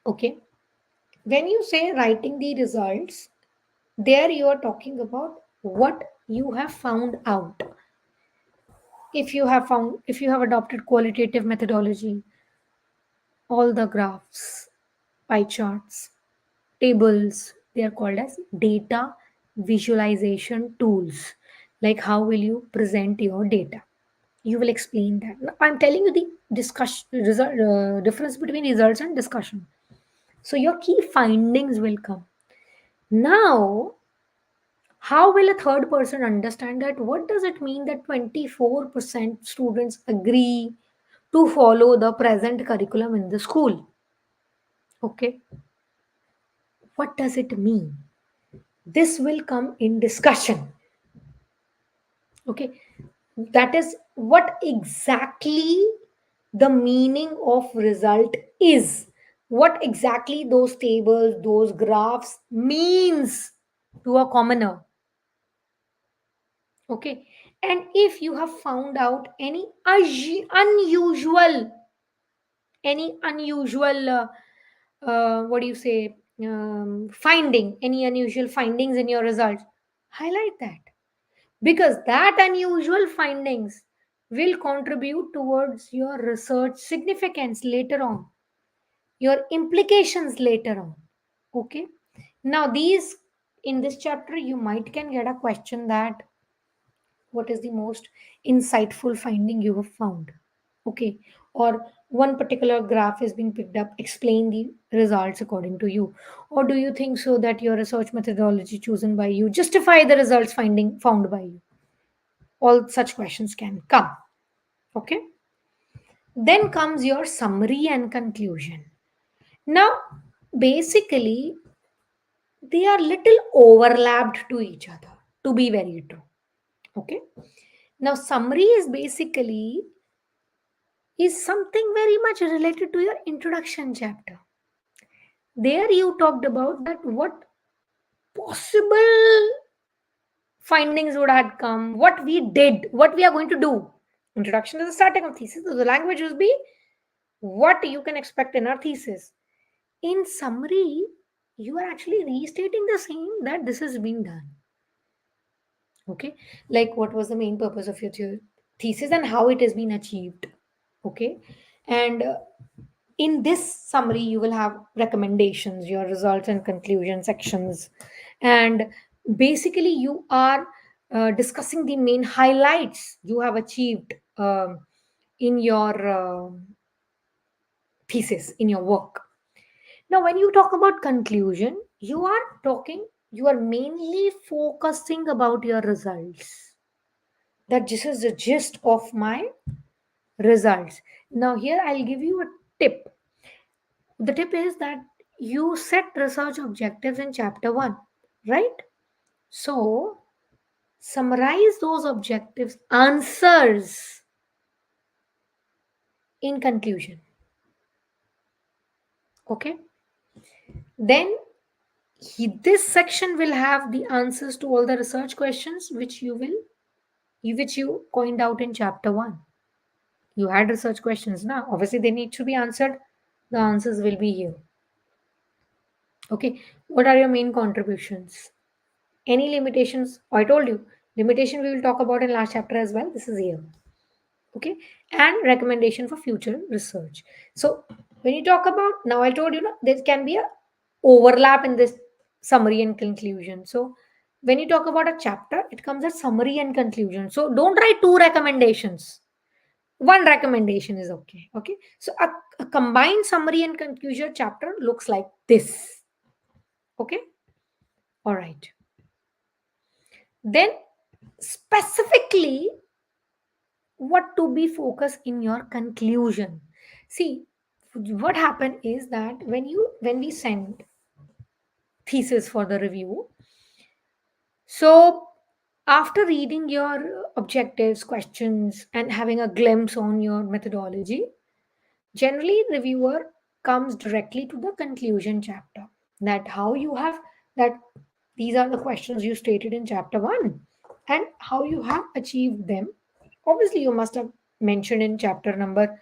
Okay. When you say writing the results, there you are talking about what you have found out. If you have adopted qualitative methodology, all the graphs, pie charts, tables, they are called as data visualization tools. Like how will you present your data? You will explain that. Now, I'm telling you the difference between results and discussion. So your key findings will come. Now, how will a third person understand that? What does it mean that 24% students agree to follow the present curriculum in the school? Okay, what does it mean? This will come in discussion. Okay, that is what exactly the meaning of result is. What exactly those tables, those graphs means to a commoner. Okay, and if you have found out any unusual what do you say, finding, any unusual findings in your results, highlight that, because that unusual findings will contribute towards your research significance later on, your implications later on. Okay, now these, in this chapter you might can get a question that what is the most insightful finding you have found. Okay, or one particular graph is being picked up, explain the results according to you. Or do you think so that your research methodology chosen by you justify the results finding found by you? All such questions can come. Okay, then comes your summary and conclusion. Now, basically, they are little overlapped to each other, to be very true. Okay, now summary is basically is something very much related to your introduction chapter. There you talked about that what possible findings would have come, what we did, what we are going to do. Introduction is the starting of thesis. So the language will be what you can expect in our thesis. In summary, you are actually restating the same that this is being done. Okay, like what was the main purpose of your thesis and how it has been achieved. Okay, and in this summary you will have recommendations, your results and conclusion sections, and basically you are discussing the main highlights you have achieved in your thesis, in your work. Now when you talk about conclusion, you are mainly focusing about your results, that this is the gist of my results. Now here I'll give you a tip. The tip is that you set research objectives in chapter 1, right? So, summarize those objectives, answers in conclusion. Okay? Then this section will have the answers to all the research questions which you coined out in chapter 1. You had research questions now. Obviously, they need to be answered. The answers will be here. Okay, what are your main contributions? Any limitations? I told you, limitation we will talk about in last chapter as well. This is here. Okay, and recommendation for future research. So when you talk about, now I told you, there can be a overlap in this summary and conclusion. So when you talk about a chapter, it comes as summary and conclusion. So don't write two recommendations. One recommendation is okay. Okay, so a combined summary and conclusion chapter looks like this. Okay, all right. Then specifically, what to be focused in your conclusion. See, what happened is that when we send thesis for the review, so after reading your objectives, questions, and having a glimpse on your methodology, generally reviewer comes directly to the conclusion chapter, that how you have, that these are the questions you stated in chapter 1 and how you have achieved them. Obviously you must have mentioned in chapter number,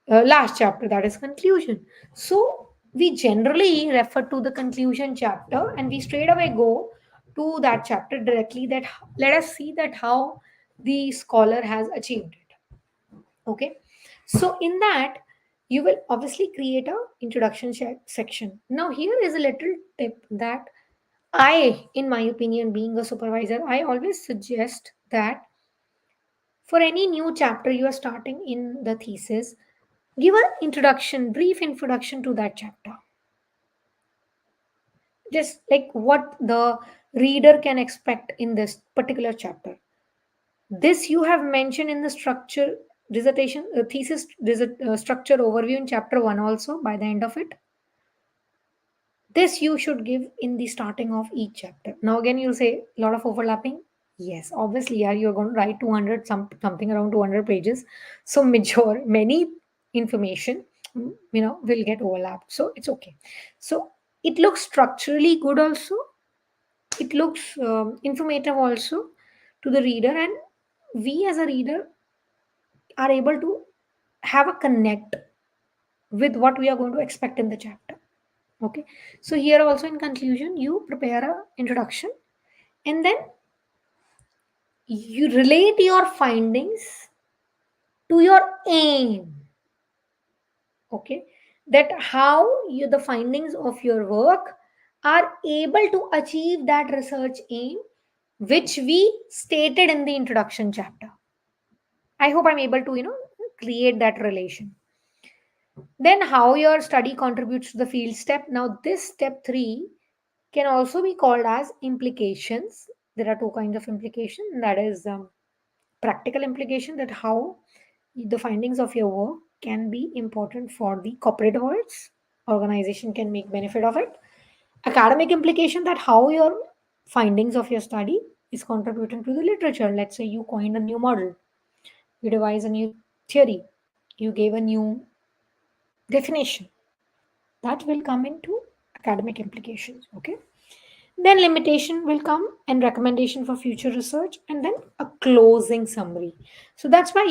last chapter, that is conclusion. So we generally refer to the conclusion chapter and we straight away go to that chapter directly, that let us see that how the scholar has achieved it. Okay, so in that you will obviously create a introduction section. Now here is a little tip that I, in my opinion, being a supervisor, I always suggest that for any new chapter you are starting in the thesis, give an introduction, brief introduction to that chapter, just like what the reader can expect in this particular chapter. This you have mentioned in the structure dissertation thesis structure overview in chapter 1 also. By the end of it, this you should give in the starting of each chapter. Now again you'll say a lot of overlapping. Yes, obviously, yeah, you're going to write 200 something around 200 pages, so major many information, will get overlapped, so it's okay. So it looks structurally good also, it looks informative also to the reader, and we as a reader are able to have a connect with what we are going to expect in the chapter. Okay, so here also in conclusion you prepare a introduction, and then you relate your findings to your aim. Okay, that how the findings of your work are able to achieve that research aim which we stated in the introduction chapter. I hope I'm able to create that relation. Then how your study contributes to the field step. Now this step 3 can also be called as implications. There are two kinds of implication, that is practical implication, that how the findings of your work can be important for the corporate worlds, organization can make benefit of it. Academic implication, that how your findings of your study is contributing to the literature. Let's say you coined a new model, you devised a new theory, you gave a new definition, that will come into academic implications. Okay, then limitation will come and recommendation for future research, and then a closing summary. So that's why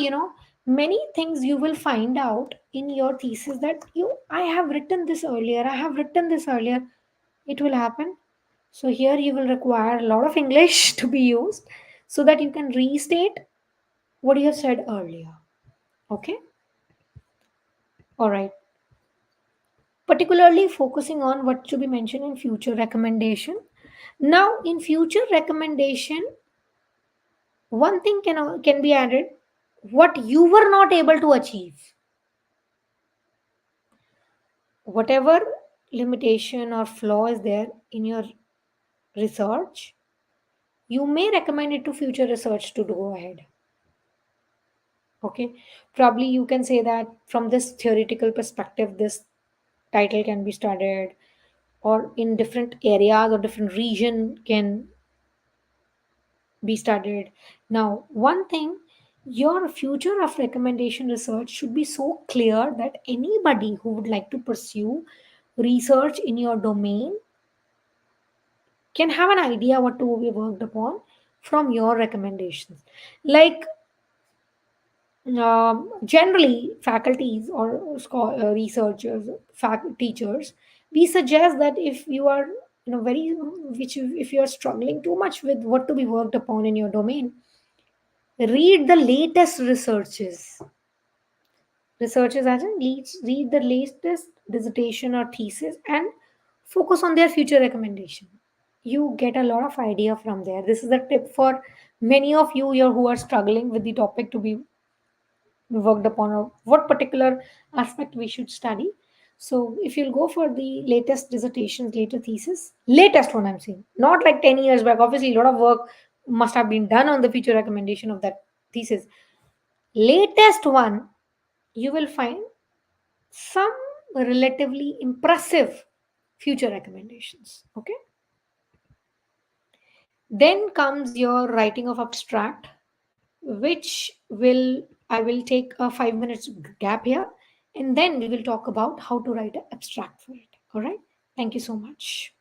many things you will find out in your thesis, that I have written this earlier, I have written this earlier, it will happen. So here you will require a lot of English to be used so that you can restate what you have said earlier. Okay, all right, particularly focusing on what should be mentioned in future recommendation. Now in future recommendation, one thing can be added, what you were not able to achieve, whatever limitation or flaw is there in your research, you may recommend it to future research to go ahead. Okay, probably you can say that from this theoretical perspective this title can be studied, or in different areas or different region can be studied. Now, one thing, your future of recommendation research should be so clear that anybody who would like to pursue research in your domain can have an idea what to be worked upon from your recommendations. Like, Generally, faculties or researchers, teachers, we suggest that if you are, very, if you are struggling too much with what to be worked upon in your domain, read the latest researchers as in read the latest dissertation or thesis and focus on their future recommendation. You get a lot of idea from there. This is a tip for many of you here who are struggling with the topic to be worked upon, or what particular aspect we should study. So if you'll go for the latest dissertations, later thesis, latest one I'm saying, not like 10 years back. Obviously, a lot of work must have been done on the future recommendation of that thesis. Latest one, you will find some relatively impressive future recommendations. Okay. Then comes your writing of abstract, which will I will take a 5 minutes gap here, and then we will talk about how to write an abstract for it. All right. Thank you so much.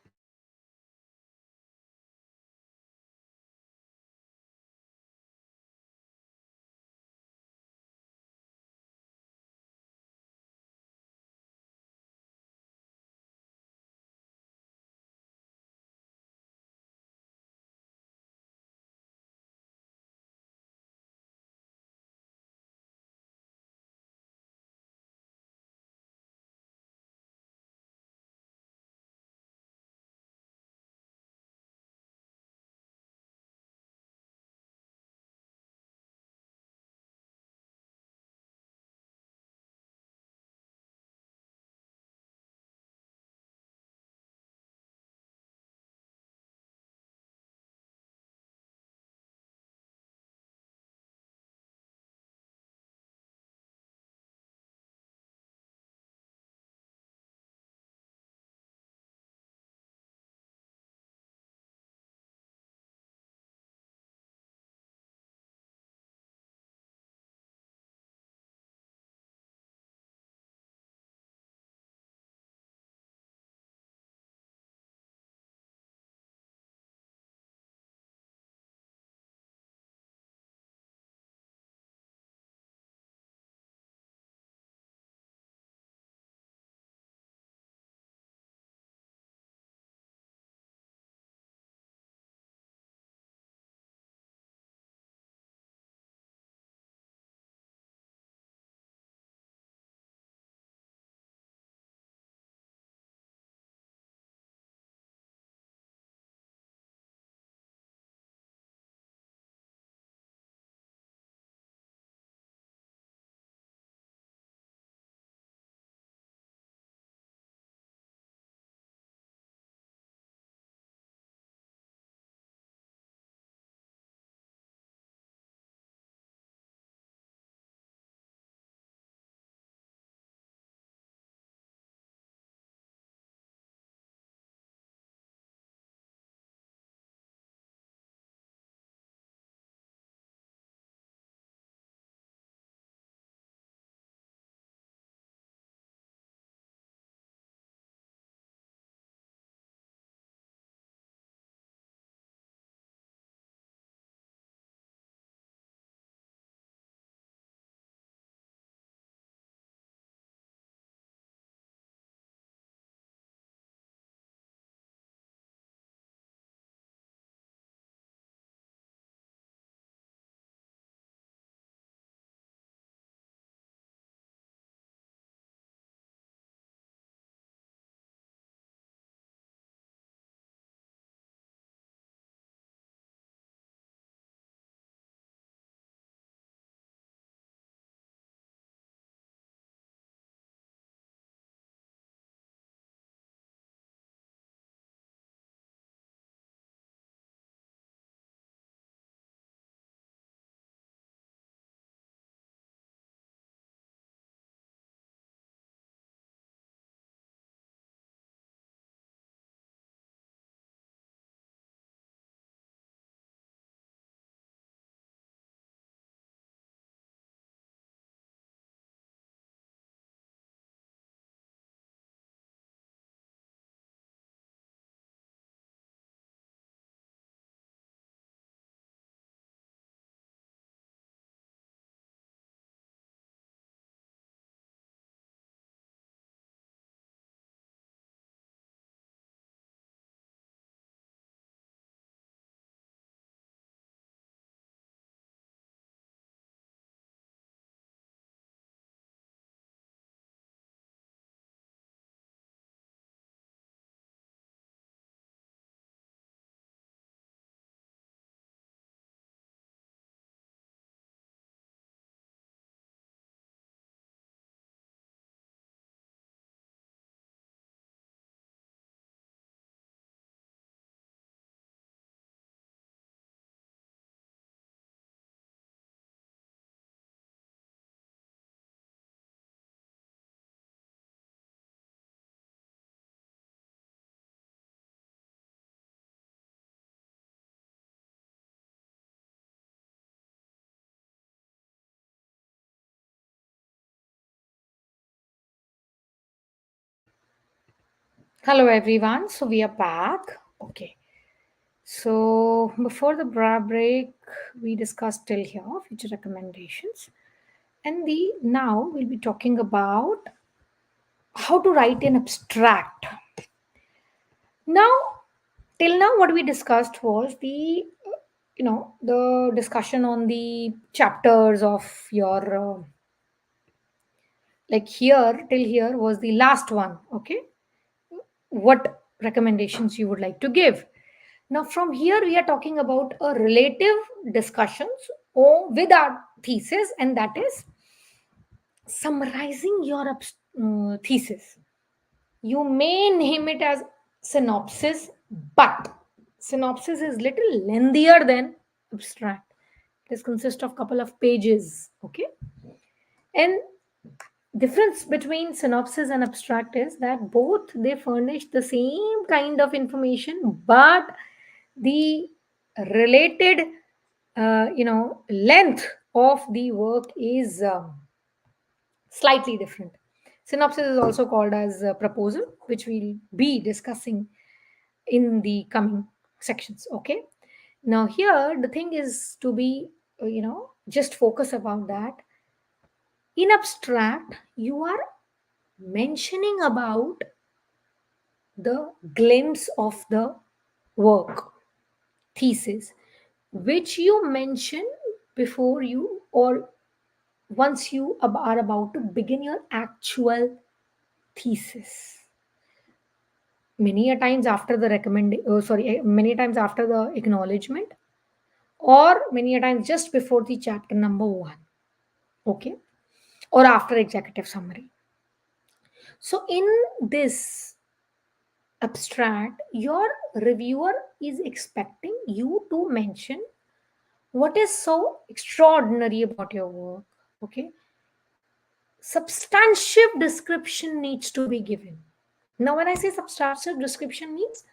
Hello everyone. So we are back. Okay. So before the break, we discussed till here future recommendations, and the now we'll be talking about how to write an abstract. Now, till now, what we discussed was the discussion on the chapters of your like here till here was the last one. Okay, what recommendations you would like to give. Now, from here, we are talking about a relative discussions with our thesis, and that is summarizing your thesis. You may name it as synopsis, but synopsis is little lengthier than abstract. It consists of couple of pages. Okay, and difference between synopsis and abstract is that both they furnish the same kind of information, but the related length of the work is slightly different. Synopsis is also called as a proposal, which we'll be discussing in the coming sections. Okay, now here the thing is to be just focus about that. In abstract, you are mentioning about the glimpse of the work thesis which you mention before you or once you are about to begin your actual thesis. Many a times after the many times after the acknowledgement, or many a times just before the chapter number 1. Okay, or after executive summary. So in this abstract, your reviewer is expecting you to mention what is so extraordinary about your work. Okay, substantive description needs to be given. Now, when I say substantive description means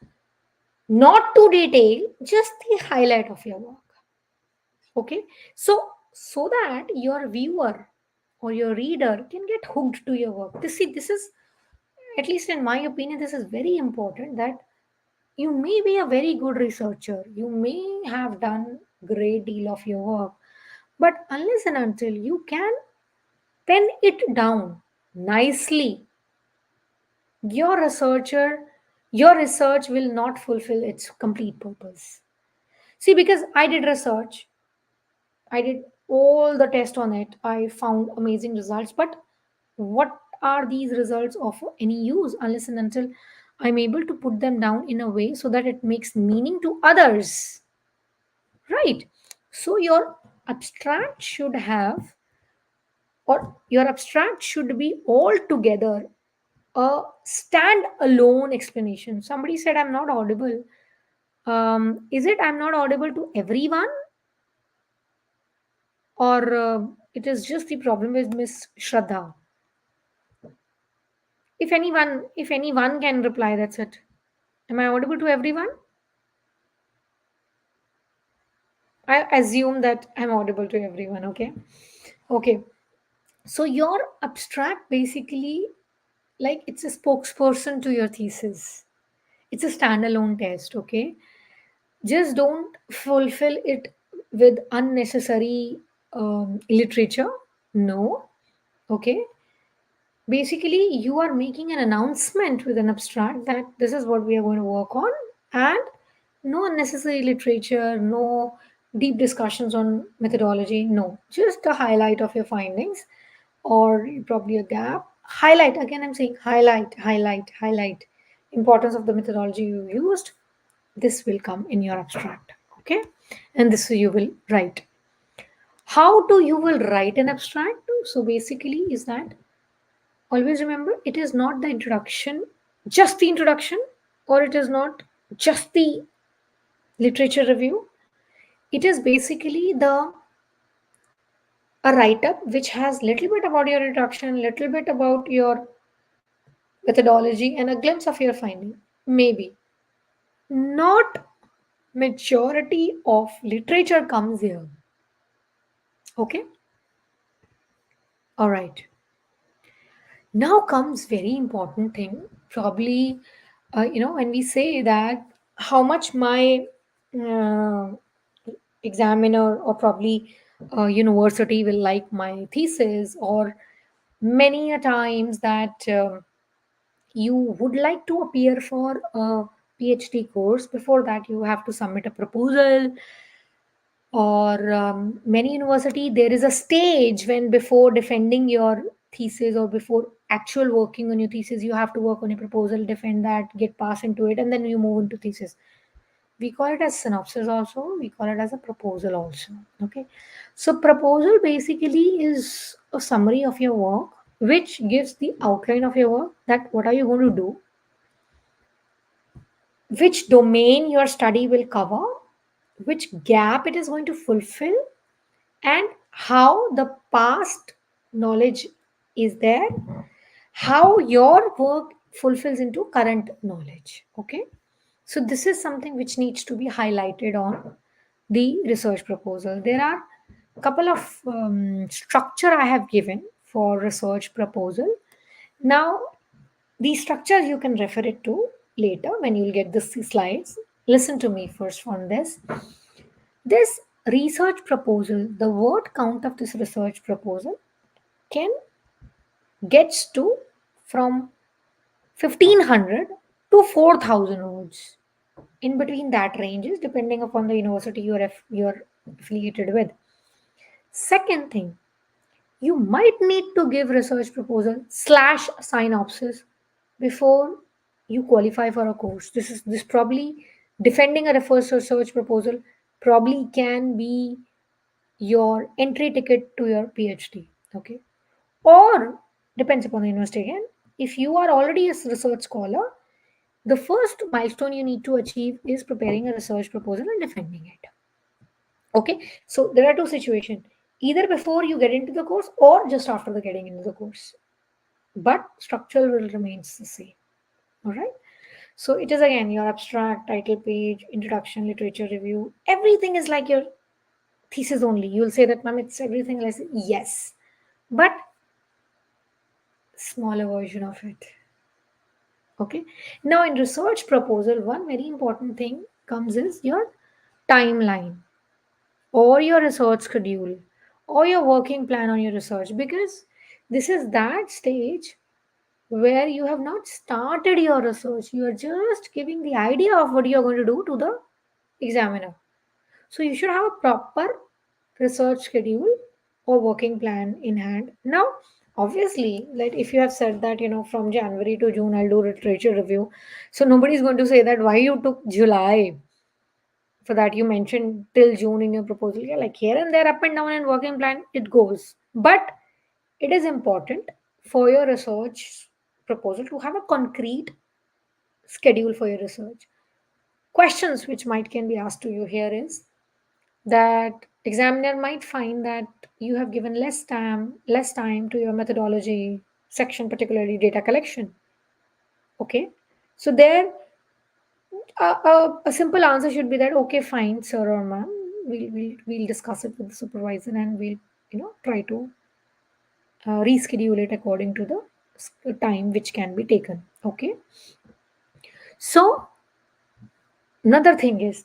not too detailed, just the highlight of your work. Okay, so that your viewer or your reader can get hooked to your work. This is, at least in my opinion, this is very important. That you may be a very good researcher, you may have done great deal of your work, but unless and until you can pen it down nicely, your researcher your research will not fulfill its complete purpose. See, because I did research, I did all the tests on it, I found amazing results, but what are these results of any use unless and until I'm able to put them down in a way so that it makes meaning to others, right? So your abstract should be altogether a stand-alone explanation. Somebody said I'm not audible. Is it I'm not audible to everyone, or it is just the problem with Miss Shraddha? If anyone can reply, that's it. Am I audible to everyone? I assume that I'm audible to everyone. Okay. Okay. So your abstract basically, like, it's a spokesperson to your thesis. It's a standalone test. Okay, just don't fulfill it with unnecessary literature. No. Okay, basically you are making an announcement with an abstract that this is what we are going to work on, and no unnecessary literature, no deep discussions on methodology, no, just a highlight of your findings, or probably a gap highlight. Again, I'm saying highlight importance of the methodology you used. This will come in your abstract. Okay, and this you will write. How do you will write an abstract? So basically is that, always remember, it is not the introduction, just the introduction, or it is not just the literature review. It is basically the a write up which has little bit about your introduction, little bit about your methodology, and a glimpse of your finding. Maybe not majority of literature comes here. Okay, all right. Now comes very important thing. Probably When we say that how much my uh, examiner or probably university will like my thesis, or many a times that you would like to appear for a PhD course. Before that, you have to submit a proposal, or many university there is a stage when before defending your thesis or before actual working on your thesis, you have to work on a proposal, defend that, get passed into it, and then you move into thesis. We call it as synopsis also, we call it as a proposal also. Okay, so proposal basically is a summary of your work, which gives the outline of your work, that what are you going to do, which domain your study will cover, which gap it is going to fulfill, and how the past knowledge is there, how your work fulfills into current knowledge. Okay, so this is something which needs to be highlighted on the research proposal. There are a couple of structure I have given for research proposal. Now these structures you can refer it to later when you'll get the slides. Listen to me first on this research proposal. The word count of this research proposal can gets to from 1500 to 4000 words. In between that ranges depending upon the university you're affiliated with. Second thing, you might need to give research proposal slash synopsis before you qualify for a course. This probably defending a research proposal probably can be your entry ticket to your PhD. Okay, or depends upon the university again. If you are already a research scholar, the first milestone you need to achieve is preparing a research proposal and defending it. Okay, so there are two situations, either before you get into the course or just after the getting into the course, but structure will remains the same. All right, so it is again your abstract, title page, introduction, literature review, everything is like your thesis only. You'll say that, ma'am, it's everything less. Yes, but smaller version of it. Okay, now in research proposal, one very important thing comes is your timeline, or your research schedule, or your working plan on your research, because this is that stage where you have not started your research, you are just giving the idea of what you are going to do to the examiner. So you should have a proper research schedule or working plan in hand. Now obviously, like if you have said that from January to June I'll do literature review, so nobody is going to say that why you took July for that. You mentioned till June in your proposal. Yeah, like here and there, up and down in working plan, it goes. But it is important for your research proposal to have a concrete schedule for your research. Questions which might can be asked to you here is that examiner might find that you have given less time to your methodology section, particularly data collection. Okay, so there a simple answer should be that, okay, fine, sir or ma'am, we'll discuss it with the supervisor and we'll try to reschedule it according to the time which can be taken. Okay, so another thing is,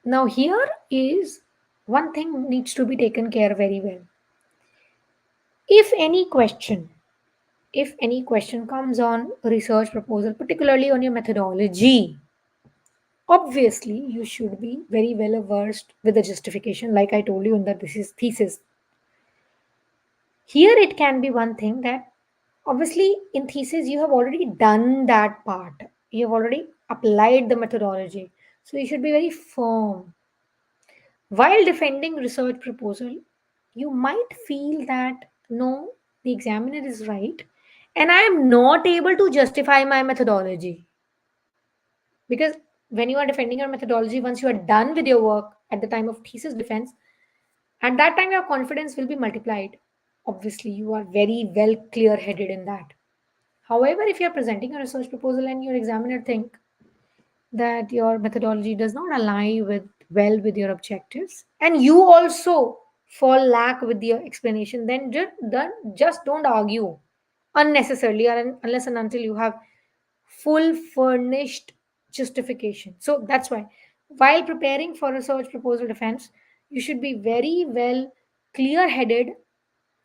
now here is one thing needs to be taken care very well. If any question, if any question comes on research proposal, particularly on your methodology, obviously you should be very well versed with the justification, like I told you in the this is thesis. Here it can be one thing that obviously in thesis you have already done that part, you have already applied the methodology, so you should be very firm. While defending research proposal, you might feel that no, the examiner is right and I am not able to justify my methodology. Because when you are defending your methodology, once you are done with your work at the time of thesis defense, at that time your confidence will be multiplied. Obviously, you are very well clear headed in that. However, if you are presenting a research proposal and your examiner think that your methodology does not align with well with your objectives, and you also fall lack with your explanation, then just don't argue unnecessarily, unless and until you have full furnished justification. So that's why, while preparing for research proposal defense, you should be very well clear headed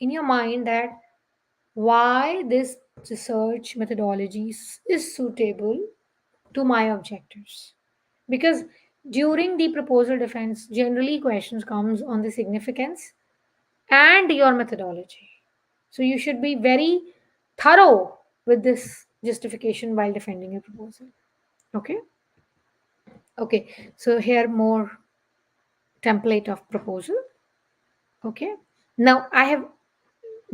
in your mind that why this research methodology is suitable to my objectives. Because during the proposal defense, generally questions comes on the significance and your methodology. So you should be very thorough with this justification while defending your proposal. Okay. Okay. So here more template of proposal. Okay. Now I have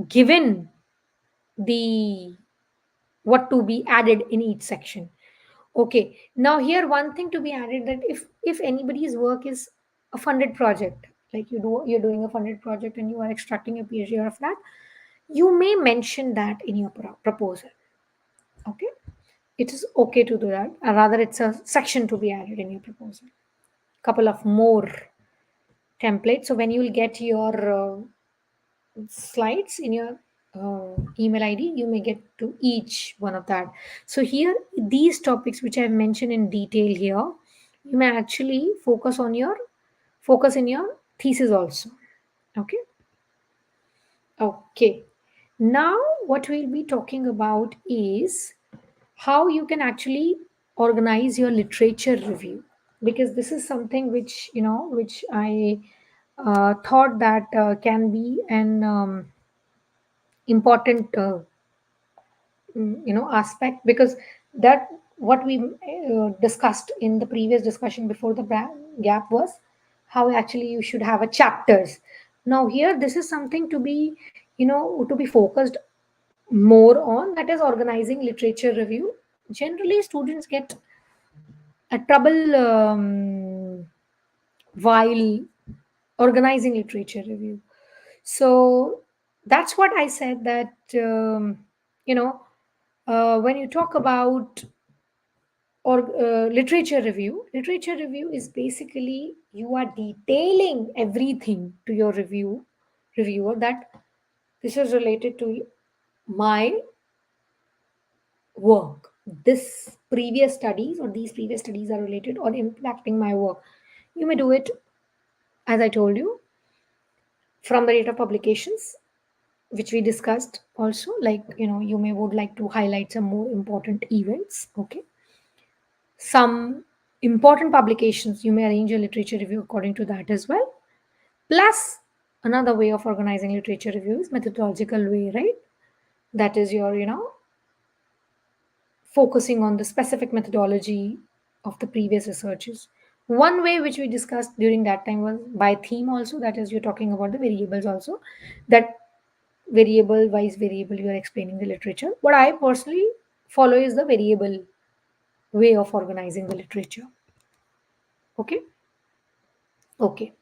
given the what to be added in each section. Okay. Now here one thing to be added, that if anybody's work is a funded project, like you're doing a funded project and you are extracting a PhD out of that, you may mention that in your proposal. Okay. It is okay to do that, or rather it's a section to be added in your proposal. Couple of more templates. So when you will get your slides in your email id, you may get to each one of that. So here, these topics which I have mentioned in detail here, you may actually focus in your thesis also. Okay. Okay. Now what we'll be talking about is how you can actually organize your literature review, because this is something which which I thought that can be an important aspect, because that what we discussed in the previous discussion before the gap was how actually you should have a chapters. Now here this is something to be to be focused more on, that is organizing literature review. Generally students get a trouble while organizing literature review. So that's what I said, that you know when you talk about or literature review is basically you are detailing everything to your reviewer, that this is related to my work. This previous studies or these previous studies are related or impacting my work. You may do it, as I told you, from the date of publications, which we discussed also. Like you may would like to highlight some more important events. Okay. Some important publications, you may arrange a literature review according to that as well. Plus, another way of organizing literature review is methodological way, right? That is your focusing on the specific methodology of the previous researches. One way which we discussed during that time was by theme also, that is you're talking about the variables also, that variable wise variable you are explaining the literature. What I personally follow is the variable way of organizing the literature. Okay. Okay.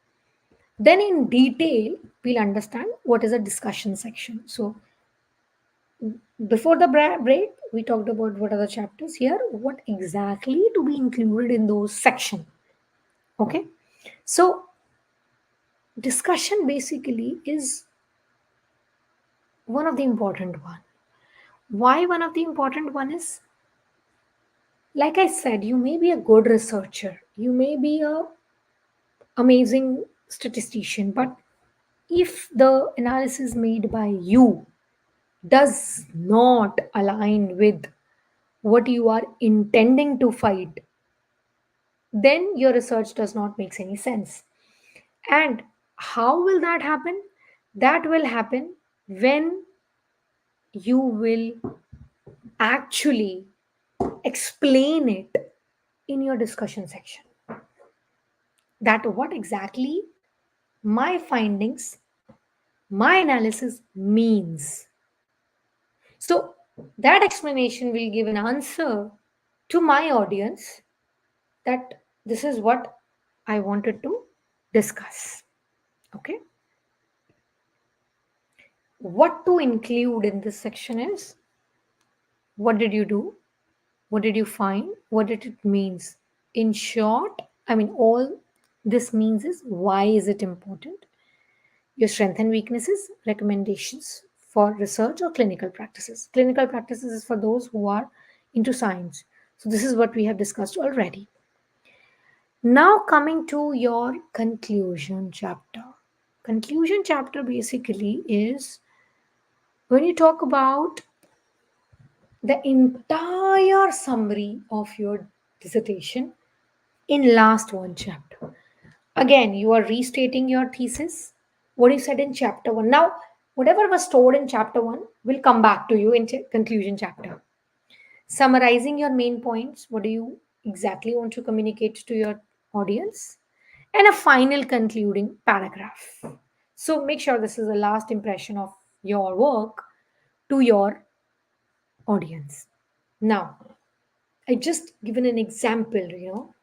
Then in detail we'll understand what is a discussion section. So before the break we talked about what are the chapters. Here what exactly to be included in those section. Okay. So discussion basically is one of the important one. Why one of the important one is, like I said, you may be a good researcher, you may be a amazing statistician, but if the analysis made by you does not align with what you are intending to fight, then your research does not make any sense. And how will that happen? That will happen when you will actually explain it in your discussion section, that what exactly my findings, my analysis means. So that explanation will give an answer to my audience, that this is what I wanted to discuss. Okay. What to include in this section is, what did you do? What did you find? What did it means? In short, I mean, all this means is, why is it important? Your strengths and weaknesses, recommendations for research or clinical practices. Clinical practices is for those who are into science. So this is what we have discussed already. Now coming to your conclusion chapter. Conclusion chapter basically is when you talk about the entire summary of your dissertation in last one chapter. Again, you are restating your thesis, what you said in chapter 1. Now, whatever was stored in chapter 1 will come back to you in conclusion chapter. Summarizing your main points, what do you exactly want to communicate to your audience, and a final concluding paragraph. So make sure this is the last impression of your work to your audience. Now, I just given an example,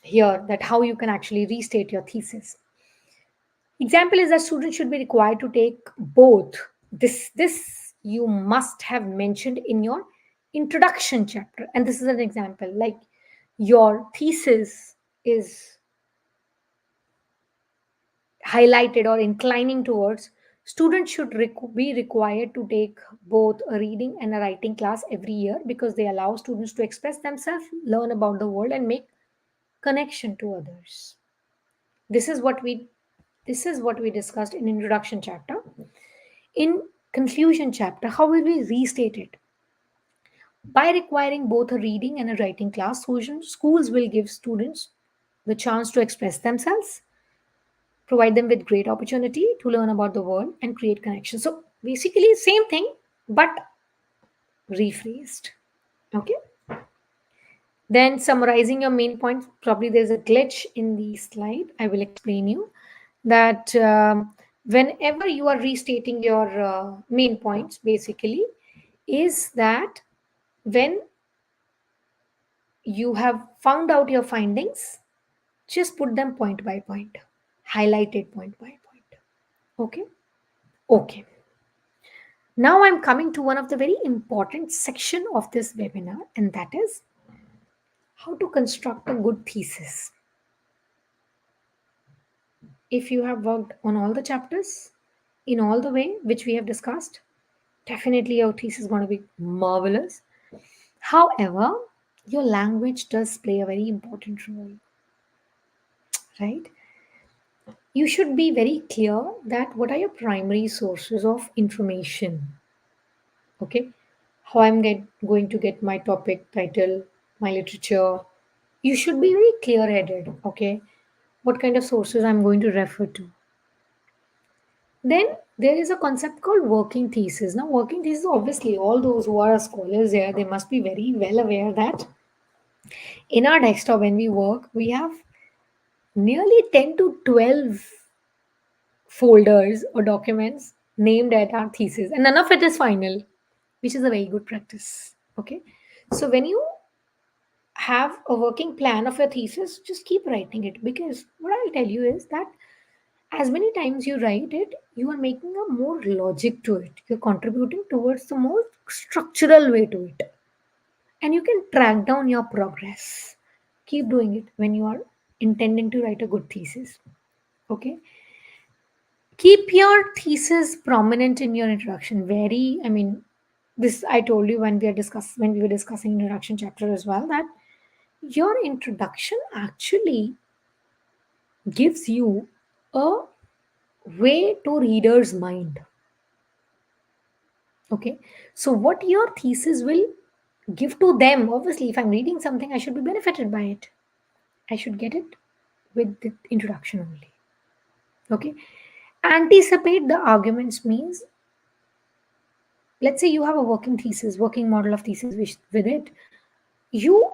here that how you can actually restate your thesis. Example is that students should be required to take both. This you must have mentioned in your introduction chapter, and this is an example. Like your thesis is highlighted or inclining towards students should be required to take both a reading and a writing class every year because they allow students to express themselves, learn about the world, and make connection to others. This is what we this is what we discussed in introduction chapter. In conclusion chapter, how will we restate it? By requiring both a reading and a writing class, schools will give students the chance to express themselves, provide them with great opportunity to learn about the world and create connections. So basically same thing but rephrased. Okay. Then summarizing your main points, probably there's a glitch in the slide. I will explain you that whenever you are restating your main points, basically, is that when you have found out your findings, just put them point by point, highlighted point by point. Okay? Okay. Now I'm coming to one of the very important section of this webinar, and that is how to construct a good thesis. If you have worked on all the chapters in all the way which we have discussed, definitely your thesis is going to be marvelous. However, your language does play a very important role, right? You should be very clear that what are your primary sources of information. Okay, how going to get my topic title, my literature. You should be very clear headed. Okay, what kind of sources I'm going to refer to. Then there is a concept called working thesis. Now, working thesis, obviously, all those who are scholars here, they must be very well aware that in our desktop, when we work, we have nearly 10 to 12 folders or documents named at our thesis, and none of it is final, which is a very good practice. Okay, so when you have a working plan of your thesis, just keep writing it because what I'll tell you is that as many times you write it, you are making a more logic to it. You're contributing towards the more structural way to it. And you can track down your progress. Keep doing it when you are intending to write a good thesis. Okay. Keep your thesis prominent in your introduction. This I told you when we were discussing introduction chapter as well, that your introduction actually gives you a way to reader's mind. Okay, so what your thesis will give to them, obviously if I'm reading something I should be benefited by it, I should get it with the introduction only. Okay, anticipate the arguments means, let's say you have a working model of thesis with it, you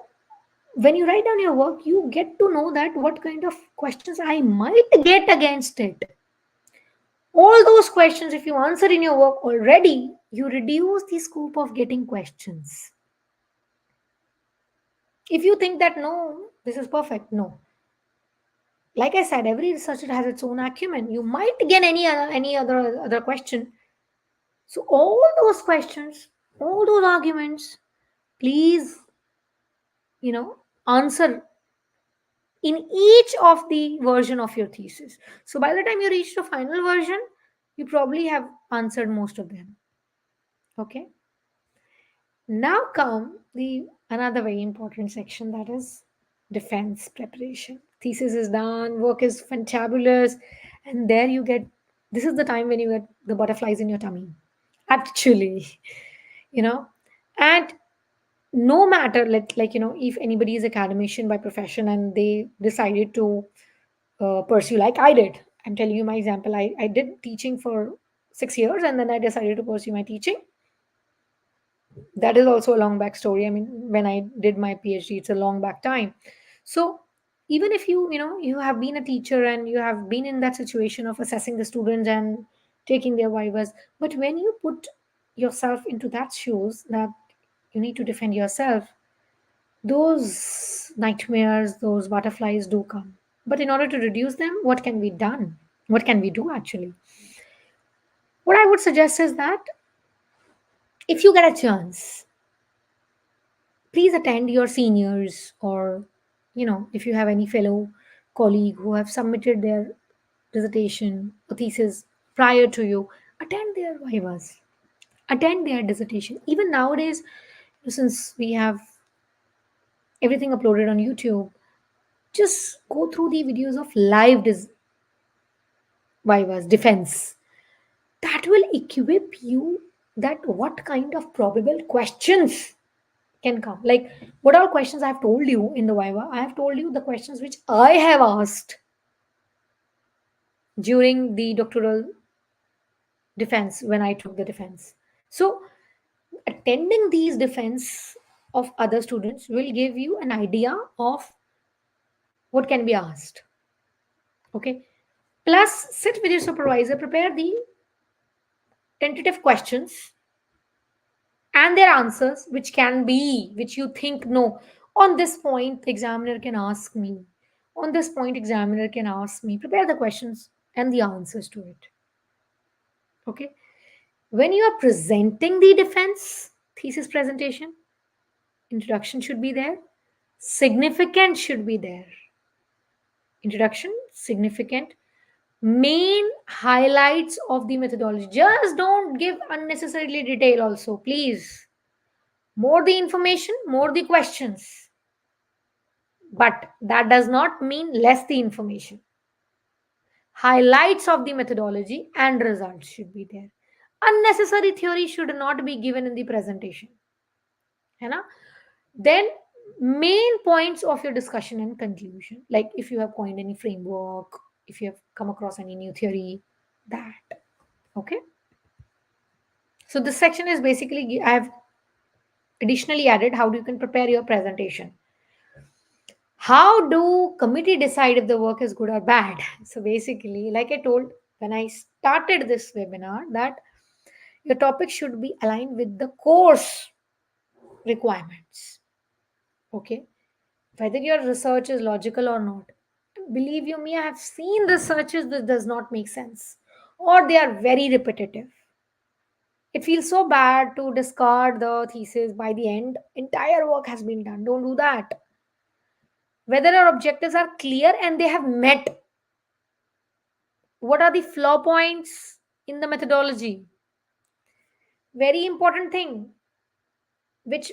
when you write down your work you get to know that what kind of questions I might get against it. All those questions, if you answer in your work already, you reduce the scope of getting questions. If you think that no, this is perfect, no. Like I said, every researcher has its own acumen. You might get any other question. So all those questions, all those arguments, please, answer in each of the version of your thesis. So by the time you reach the final version, you probably have answered most of them. Okay. Now come the another very important section, that is defense preparation. Thesis is done, work is fantabulous, and there you get, this is the time when you get the butterflies in your tummy. Actually, you know, and no matter like if anybody is academician by profession and they decided to pursue like I did. I'm telling you my example. I did teaching for 6 years and then I decided to pursue my teaching. That is also a long back story. I mean, when I did my PhD, it's a long back time. So even if you have been a teacher and you have been in that situation of assessing the students and taking their vivas, but when you put yourself into that shoes that you need to defend yourself, those nightmares, those butterflies do come. But in order to reduce them, what can be done? What can we do actually? What I would suggest is that if you get a chance, please attend your seniors, or if you have any fellow colleague who have submitted their dissertation or thesis prior to you, attend their vivas, attend their dissertation. Even nowadays, since we have everything uploaded on YouTube, just go through the videos of live vivas defense. That will equip you that what kind of probable questions can come. Like what all questions I have told you in the viva, I have told you the questions which I have asked during the doctoral defense when I took the defense. So attending these defense of other students will give you an idea of what can be asked. Okay. Plus, sit with your supervisor, prepare the tentative questions and their answers, which you think, no, on this point, the examiner can ask me. On this point, examiner can ask me. Prepare the questions and the answers to it. Okay. When you are presenting the defense thesis presentation, introduction should be there, significant should be there. Introduction, significant, main highlights of the methodology. Just don't give unnecessarily detail, also, please. More the information, more the questions. But that does not mean less the information. Highlights of the methodology and results should be there. Unnecessary theory should not be given in the presentation. है ना? Then main points of your discussion and conclusion. Like if you have coined any framework, if you have come across any new theory, that. Okay. So this section is basically, I have additionally added how you can prepare your presentation. How do committee decide if the work is good or bad? So basically, like I told when I started this webinar, that your topic should be aligned with the course requirements. Okay, whether your research is logical or not. Believe you me, I have seen researches that does not make sense, or they are very repetitive. It feels so bad to discard the thesis by the end. Entire work has been done. Don't do that. Whether our objectives are clear and they have met. What are the flaw points in the methodology? Very important thing, which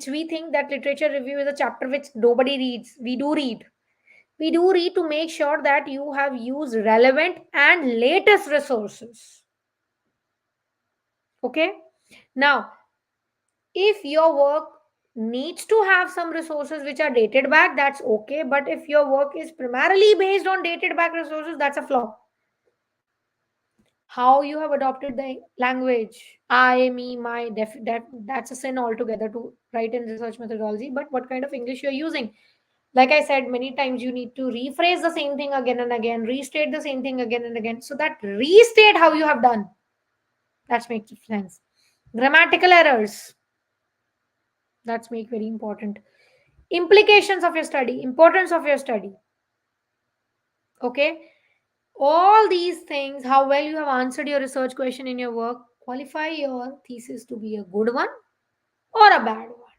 we think that literature review is a chapter which nobody reads. We do read. We do read to make sure that you have used relevant and latest resources. Okay. Now, if your work needs to have some resources which are dated back, that's okay. But if your work is primarily based on dated back resources, that's a flaw. How you have adopted the language, I, me, my, that's a sin altogether to write in research methodology. But what kind of English you're using? Like I said many times, you need to rephrase the same thing again and again, restate the same thing again and again. So that restate how you have done. That makes sense. Grammatical errors. That's make very important. Implications of your study, importance of your study. Okay. All these things, how well you have answered your research question in your work, qualify your thesis to be a good one or a bad one.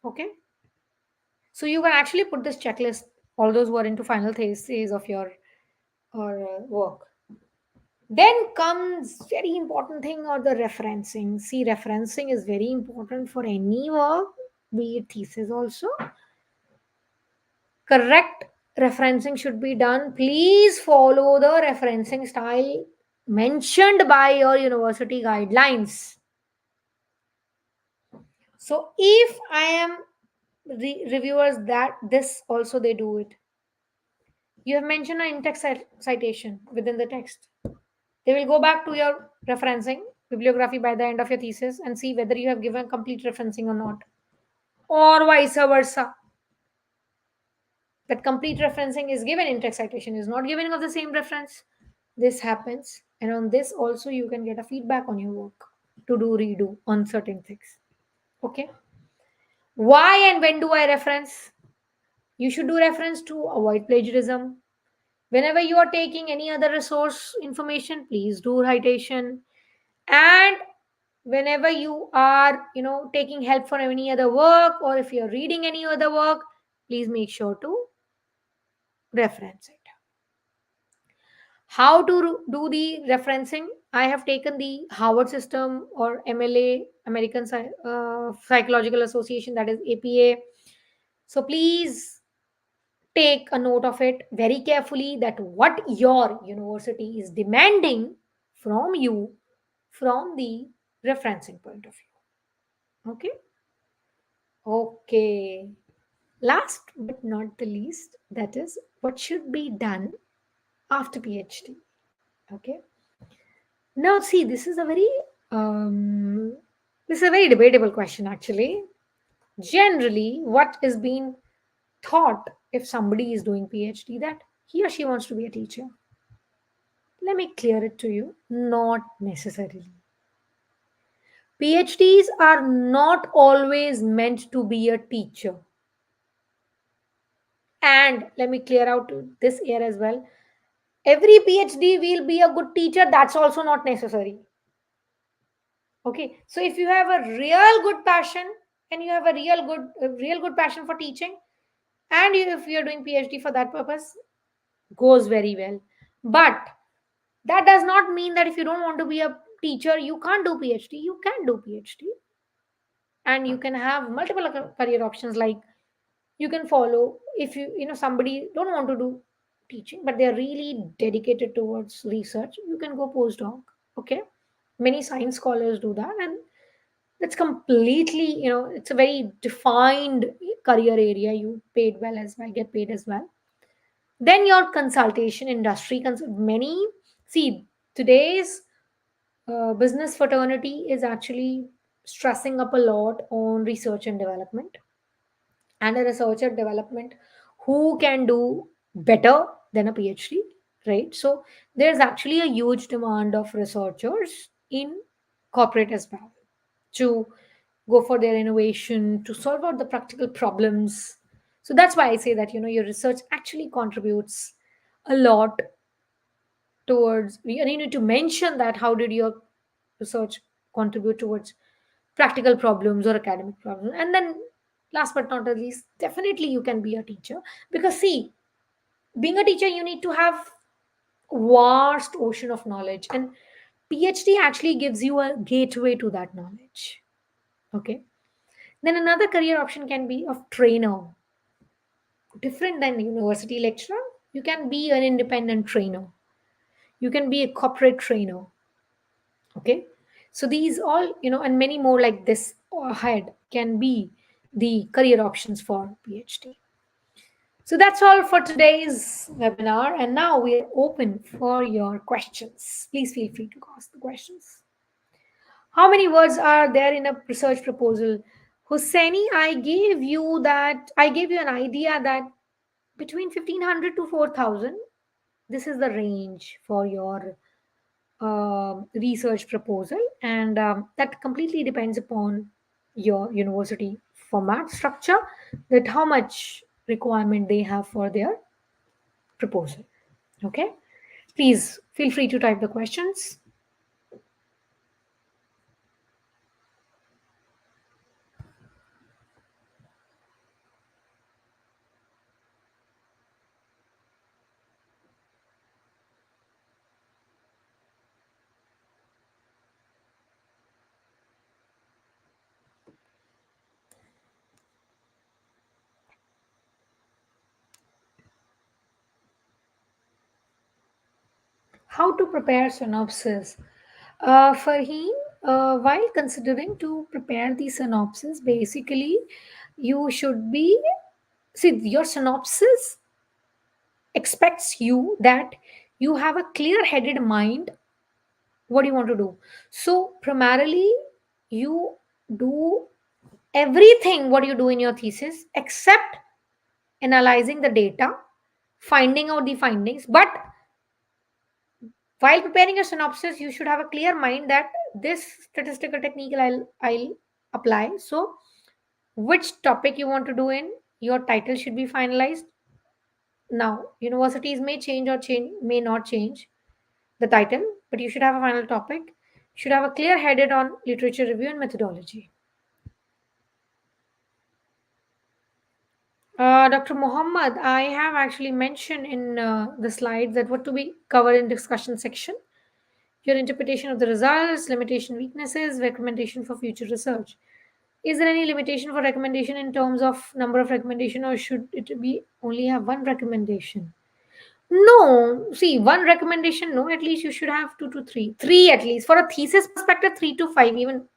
Okay. So you can actually put this checklist, all those who are into final thesis of your or work. Then comes very important thing, or the referencing. See, referencing is very important for any work, be it thesis also. Correct referencing should be done. Please follow the referencing style mentioned by your university guidelines. So if I am reviewers, that this also they do it. You have mentioned an in-text citation within the text. They will go back to your referencing bibliography by the end of your thesis and see whether you have given complete referencing or not, or vice versa. That complete referencing is given, in-text citation is not given of the same reference. This happens, and on this also you can get a feedback on your work to do redo on certain things. Okay. Why and when do I reference? You should do reference to avoid plagiarism. Whenever you are taking any other resource information, please do citation. And whenever you are, taking help for any other work, or if you're reading any other work, please make sure to reference it. How to do the referencing? I have taken the Harvard system, or MLA, American Psychological Association, that is APA. So please take a note of it very carefully, that what your university is demanding from you from the referencing point of view. Okay. Okay. Last but not the least, that is what should be done after PhD. Okay. Now, see, um, this is a very debatable question actually. Generally, what is being thought if somebody is doing PhD, that he or she wants to be a teacher. Let me clear it to you. Not necessarily. PhDs are not always meant to be a teacher. And let me clear out this here as well. Every PhD will be a good teacher. That's also not necessary. Okay. So if you have a real good passion, and you have a real good passion for teaching, and if you're doing PhD for that purpose, goes very well. But that does not mean that if you don't want to be a teacher, you can't do PhD. You can do PhD, and you can have multiple career options. Like, you can follow, if somebody don't want to do teaching, but they're really dedicated towards research, you can go postdoc. Okay, many science scholars do that, and that's completely, it's a very defined career area. You paid well as well, get paid as well. Then your consultation industry, many, see, today's business fraternity is actually stressing up a lot on research and development, and a researcher development who can do better than a PhD, right? So there's actually a huge demand of researchers in corporate as well, to go for their innovation, to solve out the practical problems. So that's why I say that your research actually contributes a lot towards, and you need to mention that how did your research contribute towards practical problems or academic problems. And then last but not the least, definitely you can be a teacher, because see, being a teacher, you need to have vast ocean of knowledge, and PhD actually gives you a gateway to that knowledge. Okay. Then another career option can be of trainer. Different than university lecturer, you can be an independent trainer, you can be a corporate trainer. Okay. So these all, and many more like this ahead can be the career options for PhD. So that's all for today's webinar, and now we are open for your questions. Please feel free to ask the questions. How many words are there in a research proposal? Husseini, I gave you an idea that between 1500 to 4000, this is the range for your research proposal, and that completely depends upon your university format structure, that how much requirement they have for their proposal. Okay, please feel free to type the questions. How to prepare synopsis? Farheen, while considering to prepare the synopsis, basically you should be, see, your synopsis expects you that you have a clear headed mind what do you want to do. So primarily you do everything what you do in your thesis except analyzing the data, finding out the findings. But while preparing your synopsis, you should have a clear mind that this statistical technique I'll apply. So which topic you want to do in, your title should be finalized. Now universities may change or change may not change the title, but you should have a final topic. You should have a clear headed on literature review and methodology. Dr. Muhammad, I have actually mentioned in the slides that what to be covered in discussion section. Your interpretation of the results, limitation, weaknesses, recommendation for future research. Is there any limitation for recommendation in terms of number of recommendation, or should it be only have one recommendation? No, see, one recommendation. No, at least you should have two to three, three at least for a thesis perspective, 3 to 5. Even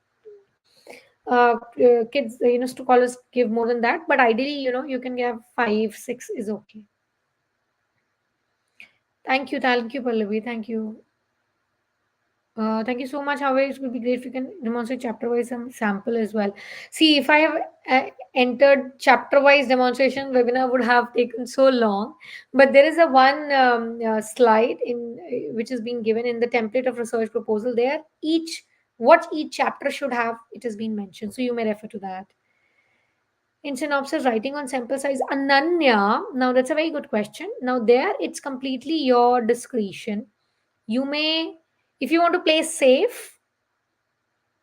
kids, scholars give more than that, but ideally, you can give 5, 6 is okay. Thank you, Pallavi. Thank you so much. However, it would be great if you can demonstrate chapter-wise some sample as well. See, if I have entered chapter-wise demonstration, webinar would have taken so long. But there is a one slide in which is being given in the template of research proposal. There, what each chapter should have, it has been mentioned. So you may refer to that. In synopsis, writing on sample size, Ananya. Now that's a very good question. Now there, it's completely your discretion. You may, if you want to play safe,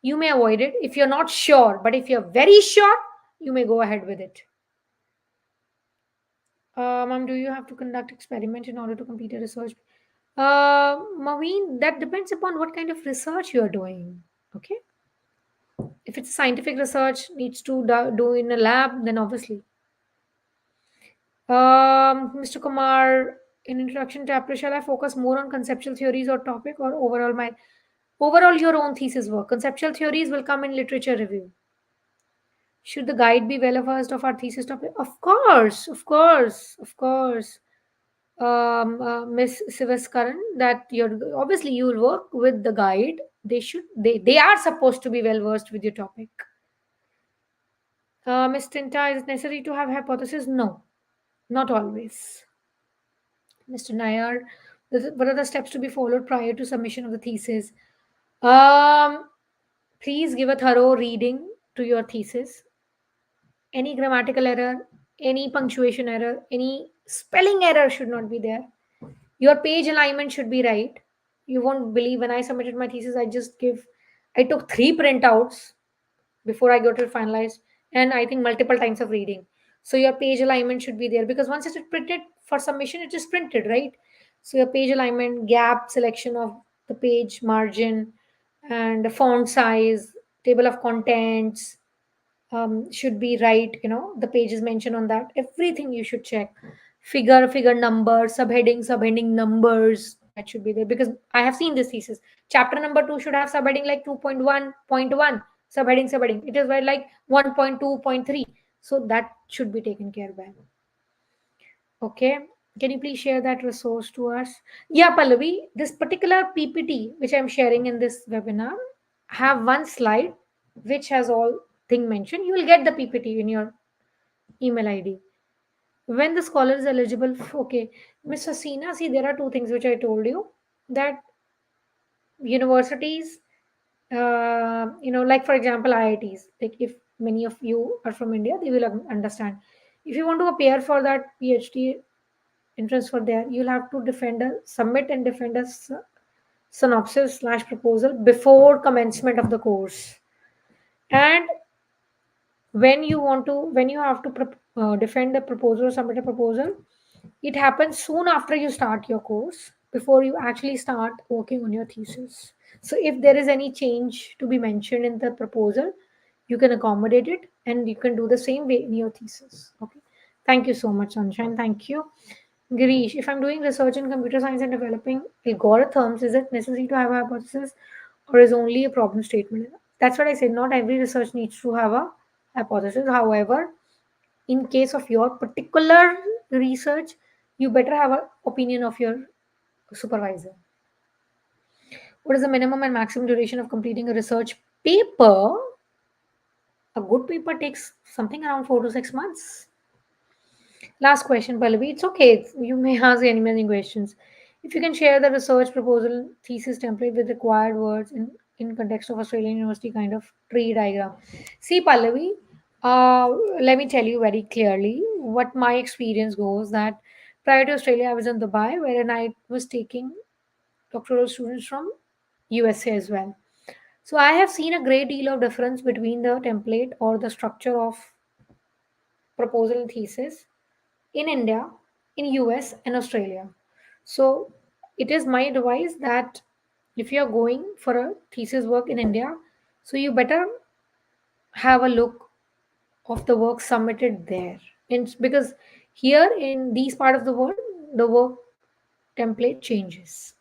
you may avoid it if you're not sure. But if you're very sure, you may go ahead with it. Ma'am, do you have to conduct experiment in order to complete a research? Maveen, that depends upon what kind of research you are doing. Okay. If it's scientific research, needs to do in a lab, then obviously. Mr. Kumar, in introduction to chapter, shall I focus more on conceptual theories or topic, or overall your own thesis work? Conceptual theories will come in literature review. Should the guide be well versed of our thesis topic? Of course, of course, of course. Miss Sivaskaran, that you're obviously you will work with the guide. They are supposed to be well versed with your topic. Miss Tinta, is it necessary to have hypothesis? No, not always. Mr. Nayar, what are the steps to be followed prior to submission of the thesis? Um, Please give a thorough reading to your thesis. Any grammatical error, any punctuation error, any spelling error should not be there. Your page alignment should be right. You won't believe when I submitted my thesis, I took 3 printouts before I got it finalized, and I think multiple times of reading. So your page alignment should be there because once it is printed for submission, it is printed, right? So your page alignment, gap, selection of the page margin, and the font size, table of contents, should be right. The page is mentioned on that. Everything you should check. Figure number, subheading numbers, that should be there because I have seen this thesis. Chapter number 2 should have subheading like 2.1.1, subheading. It is like 1.2.3. So that should be taken care by. Okay. Can you please share that resource to us? Yeah, Pallavi, this particular PPT, which I'm sharing in this webinar, have one slide which has all thing mentioned. You will get the PPT in your email ID. When the scholar is eligible, okay. Miss Hasina, see, there are two things which I told you that universities, like for example, IITs, like if many of you are from India, they will understand. If you want to appear for that PhD entrance for there, you'll have to submit and defend a synopsis/proposal before commencement of the course. And when you have to defend a proposal or submit a proposal, it happens soon after you start your course, before you actually start working on your thesis. So if there is any change to be mentioned in the proposal, you can accommodate it and you can do the same way in your thesis. Okay. Thank you so much, Sunshine. Thank you. Girish, if I'm doing research in computer science and developing algorithms, is it necessary to have a hypothesis or is only a problem statement? That's what I said. Not every research needs to have a hypothesis. However, in case of your particular research, you better have an opinion of your supervisor. What is the minimum and maximum duration of completing a research paper? A good paper takes something around 4 to 6 months. Last question, Pallavi. It's okay. You may ask any many questions. If you can share the research proposal thesis template with required words in context of Australian University kind of tree diagram. See, Pallavi, let me tell you very clearly what my experience goes that prior to Australia, I was in Dubai wherein I was taking doctoral students from USA as well. So I have seen a great deal of difference between the template or the structure of proposal and thesis in India, in US and Australia. So it is my advice that if you are going for a thesis work in India, so you better have a look of the work submitted there. And because here in these part of the world, the work template changes.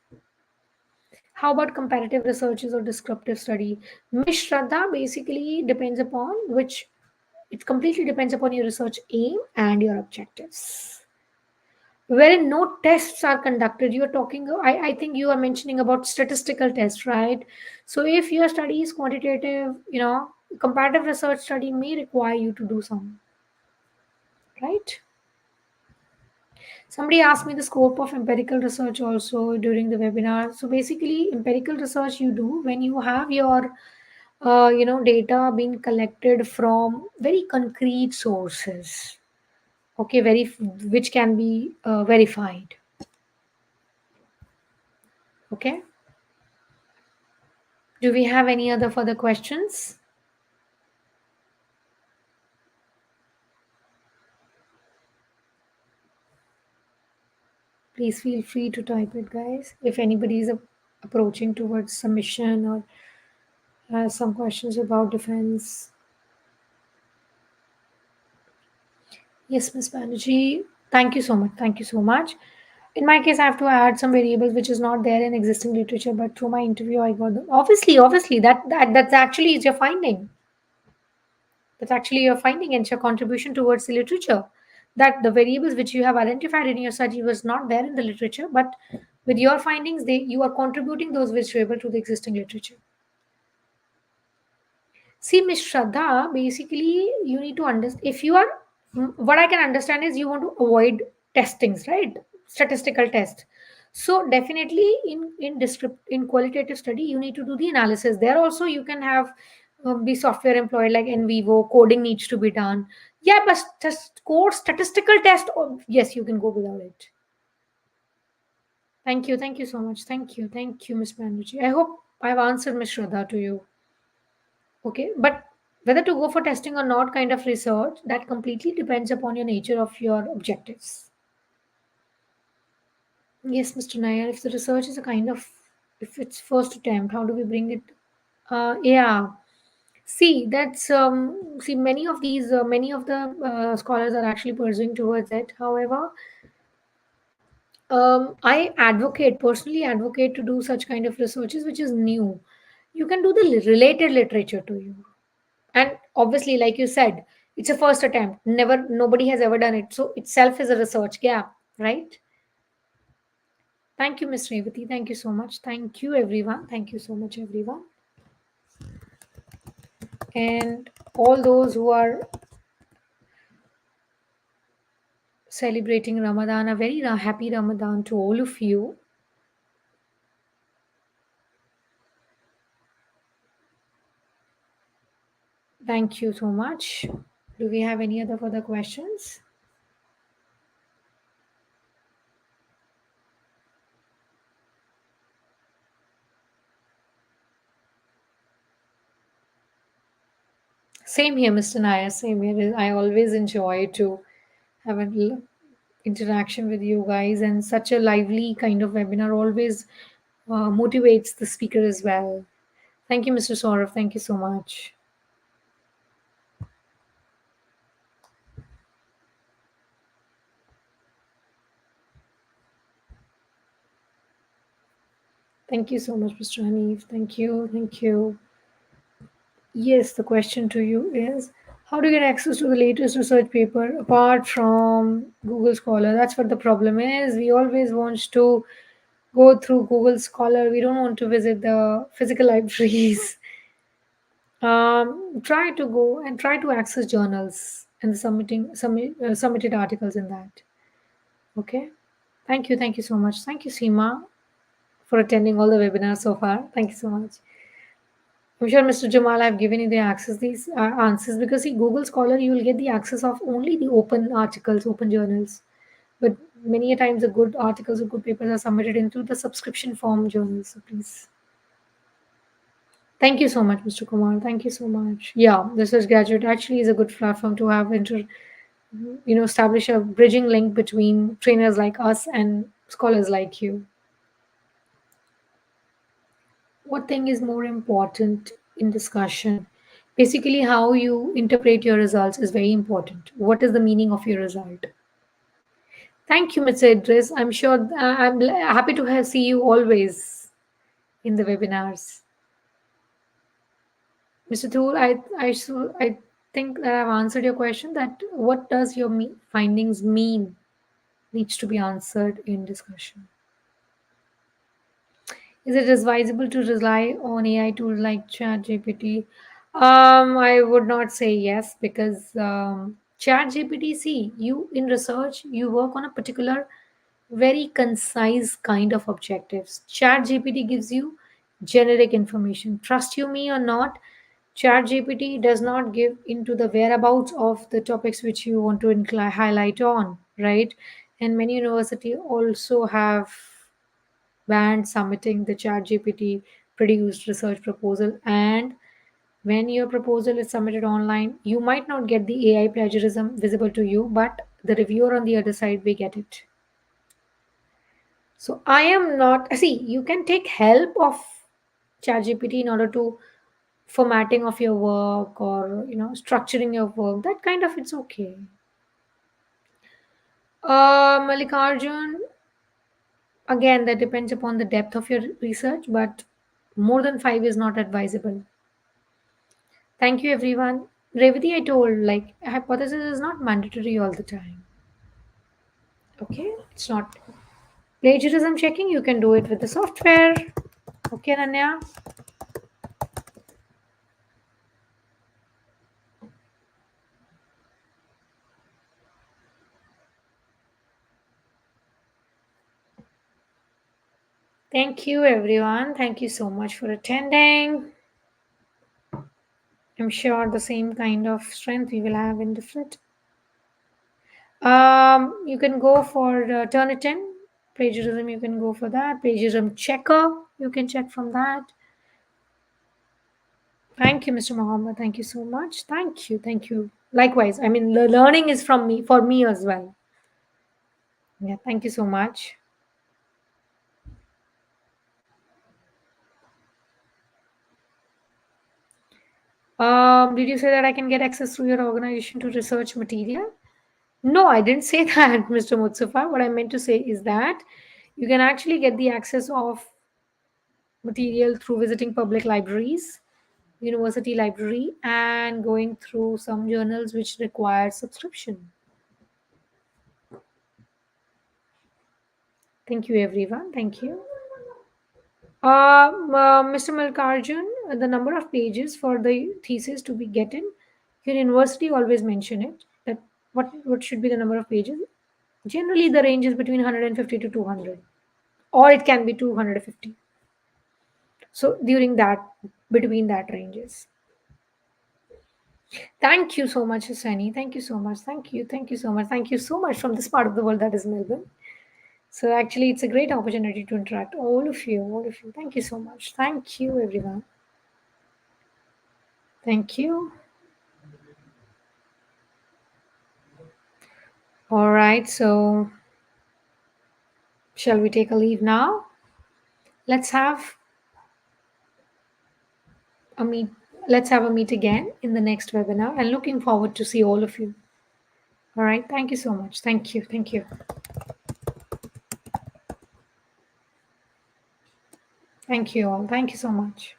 How about comparative researches or descriptive study? Miss Shraddha basically depends upon which it completely depends upon your research aim and your objectives. Wherein no tests are conducted. You're talking, I think you are mentioning about statistical tests, right? So if your study is quantitative, comparative research study may require you to do some, right? Somebody asked me the scope of empirical research also during the webinar. So basically, empirical research you do when you have your data being collected from very concrete sources, okay, which can be verified, okay. Do we have any other further questions? Please feel free to type it, guys. If anybody is approaching towards submission or has some questions about defense. Yes, Miss Banerjee. Thank you so much. Thank you so much. In my case, I have to add some variables which is not there in existing literature, but through my interview, I got them. Obviously, that's actually is your finding. That's actually your finding and your contribution towards the literature. That the variables which you have identified in your study was not there in the literature, but with your findings, you are contributing those variables to the existing literature. See, Miss Shraddha, basically, you need to understand if you are what I can understand is you want to avoid testings, right? Statistical test. So definitely in qualitative study, you need to do the analysis. There also you can have the software employed like in vivo coding needs to be done. Yeah, but just code statistical test. Oh, yes, you can go without it. Thank you so much. Thank you, Miss Banerjee. I hope I've answered Miss Shraddha to you. Okay, but whether to go for testing or not kind of research, that completely depends upon your nature of your objectives. Yes, Mr. Nair, if the research is a kind of, if it's first attempt, how do we bring it? Yeah. See, many of the scholars are actually pursuing towards it. However, I personally advocate to do such kind of researches which is new. You can do the related literature to you. And obviously, like you said, it's a first attempt. Nobody has ever done it. So itself is a research gap, right? Thank you, Miss Revati. Thank you so much. Thank you, everyone. Thank you so much, everyone. And all those who are celebrating Ramadan, a very happy Ramadan to all of you. Thank you so much. Do we have any other further questions? Same here, Mr. Nair. Same here. I always enjoy to have an interaction with you guys, and such a lively kind of webinar always motivates the speaker as well. Thank you, Mr. Saurav. Thank you so much. Thank you so much, Mr. Hanif. Thank you. Thank you. Yes, the question to you is, how do you get access to the latest research paper apart from Google Scholar? That's what the problem is. We always want to go through Google Scholar. We don't want to visit the physical libraries. Try to go and try to access journals and the submitted articles in that. Okay. Thank you so much. Thank you, Seema, for attending all the webinars so far. Thank you so much. I'm sure Mr. Jamal have given you the access these answers because see Google Scholar you will get the access of only the open articles, open journals. But many a times the good articles or good papers are submitted into the subscription form journals. So please. Thank you so much, Mr. Kumar. Thank you so much. Yeah, this is graduate actually is a good platform to have establish a bridging link between trainers like us and scholars like you. What thing is more important in discussion? Basically, how you interpret your results is very important. What is the meaning of your result? Thank you, Mr. Idris. I'm sure happy to have see you always in the webinars. Mr. Tool, I think that I've answered your question that what does your findings mean needs to be answered in discussion. Is it advisable to rely on AI tools like ChatGPT? I would not say yes because ChatGPT, see, you in research, you work on a particular, very concise kind of objectives. ChatGPT gives you generic information. Trust you me or not, ChatGPT does not give into the whereabouts of the topics which you want to highlight on, right? And many university also have banned submitting the ChatGPT produced research proposal. And when your proposal is submitted online, you might not get the AI plagiarism visible to you, but the reviewer on the other side may get it. So I am not, see, you can take help of ChatGPT in order to formatting of your work or structuring your work. That kind of it's okay. Malikarjun, again, that depends upon the depth of your research, but more than 5 is not advisable. Thank you, everyone. Revati, I told, like, hypothesis is not mandatory all the time. Okay? It's not. Plagiarism checking, you can do it with the software. Okay, Nanya? Thank you, everyone. Thank you so much for attending. I'm sure the same kind of strength we will have in different. You can go for Turnitin. Plagiarism, you can go for that. Plagiarism checker, you can check from that. Thank you, Mr. Mohammed. Thank you so much. Thank you. Thank you. Likewise. I mean, the learning is from me, for me as well. Yeah. Thank you so much. Did you say that I can get access through your organization to research material? No, I didn't say that, Mr. Mutsufa. What I meant to say is that you can actually get the access of material through visiting public libraries, university library, and going through some journals which require subscription. Thank you, everyone. Thank you. Mr. Malkarjun, the number of pages for the thesis to be getting, your university always mention it. That what should be the number of pages? Generally, the range is between 150 to 200, or it can be 250. So during that, between that ranges. Thank you so much, Sunny. Thank you so much. Thank you. Thank you so much. Thank you so much from this part of the world that is Melbourne. So actually, it's a great opportunity to interact. All of you, all of you. Thank you so much. Thank you, everyone. Thank you. All right. So shall we take a leave now? Let's have a meet. Let's have a meet again in the next webinar. And looking forward to see all of you. All right. Thank you so much. Thank you. Thank you. Thank you all. Thank you so much.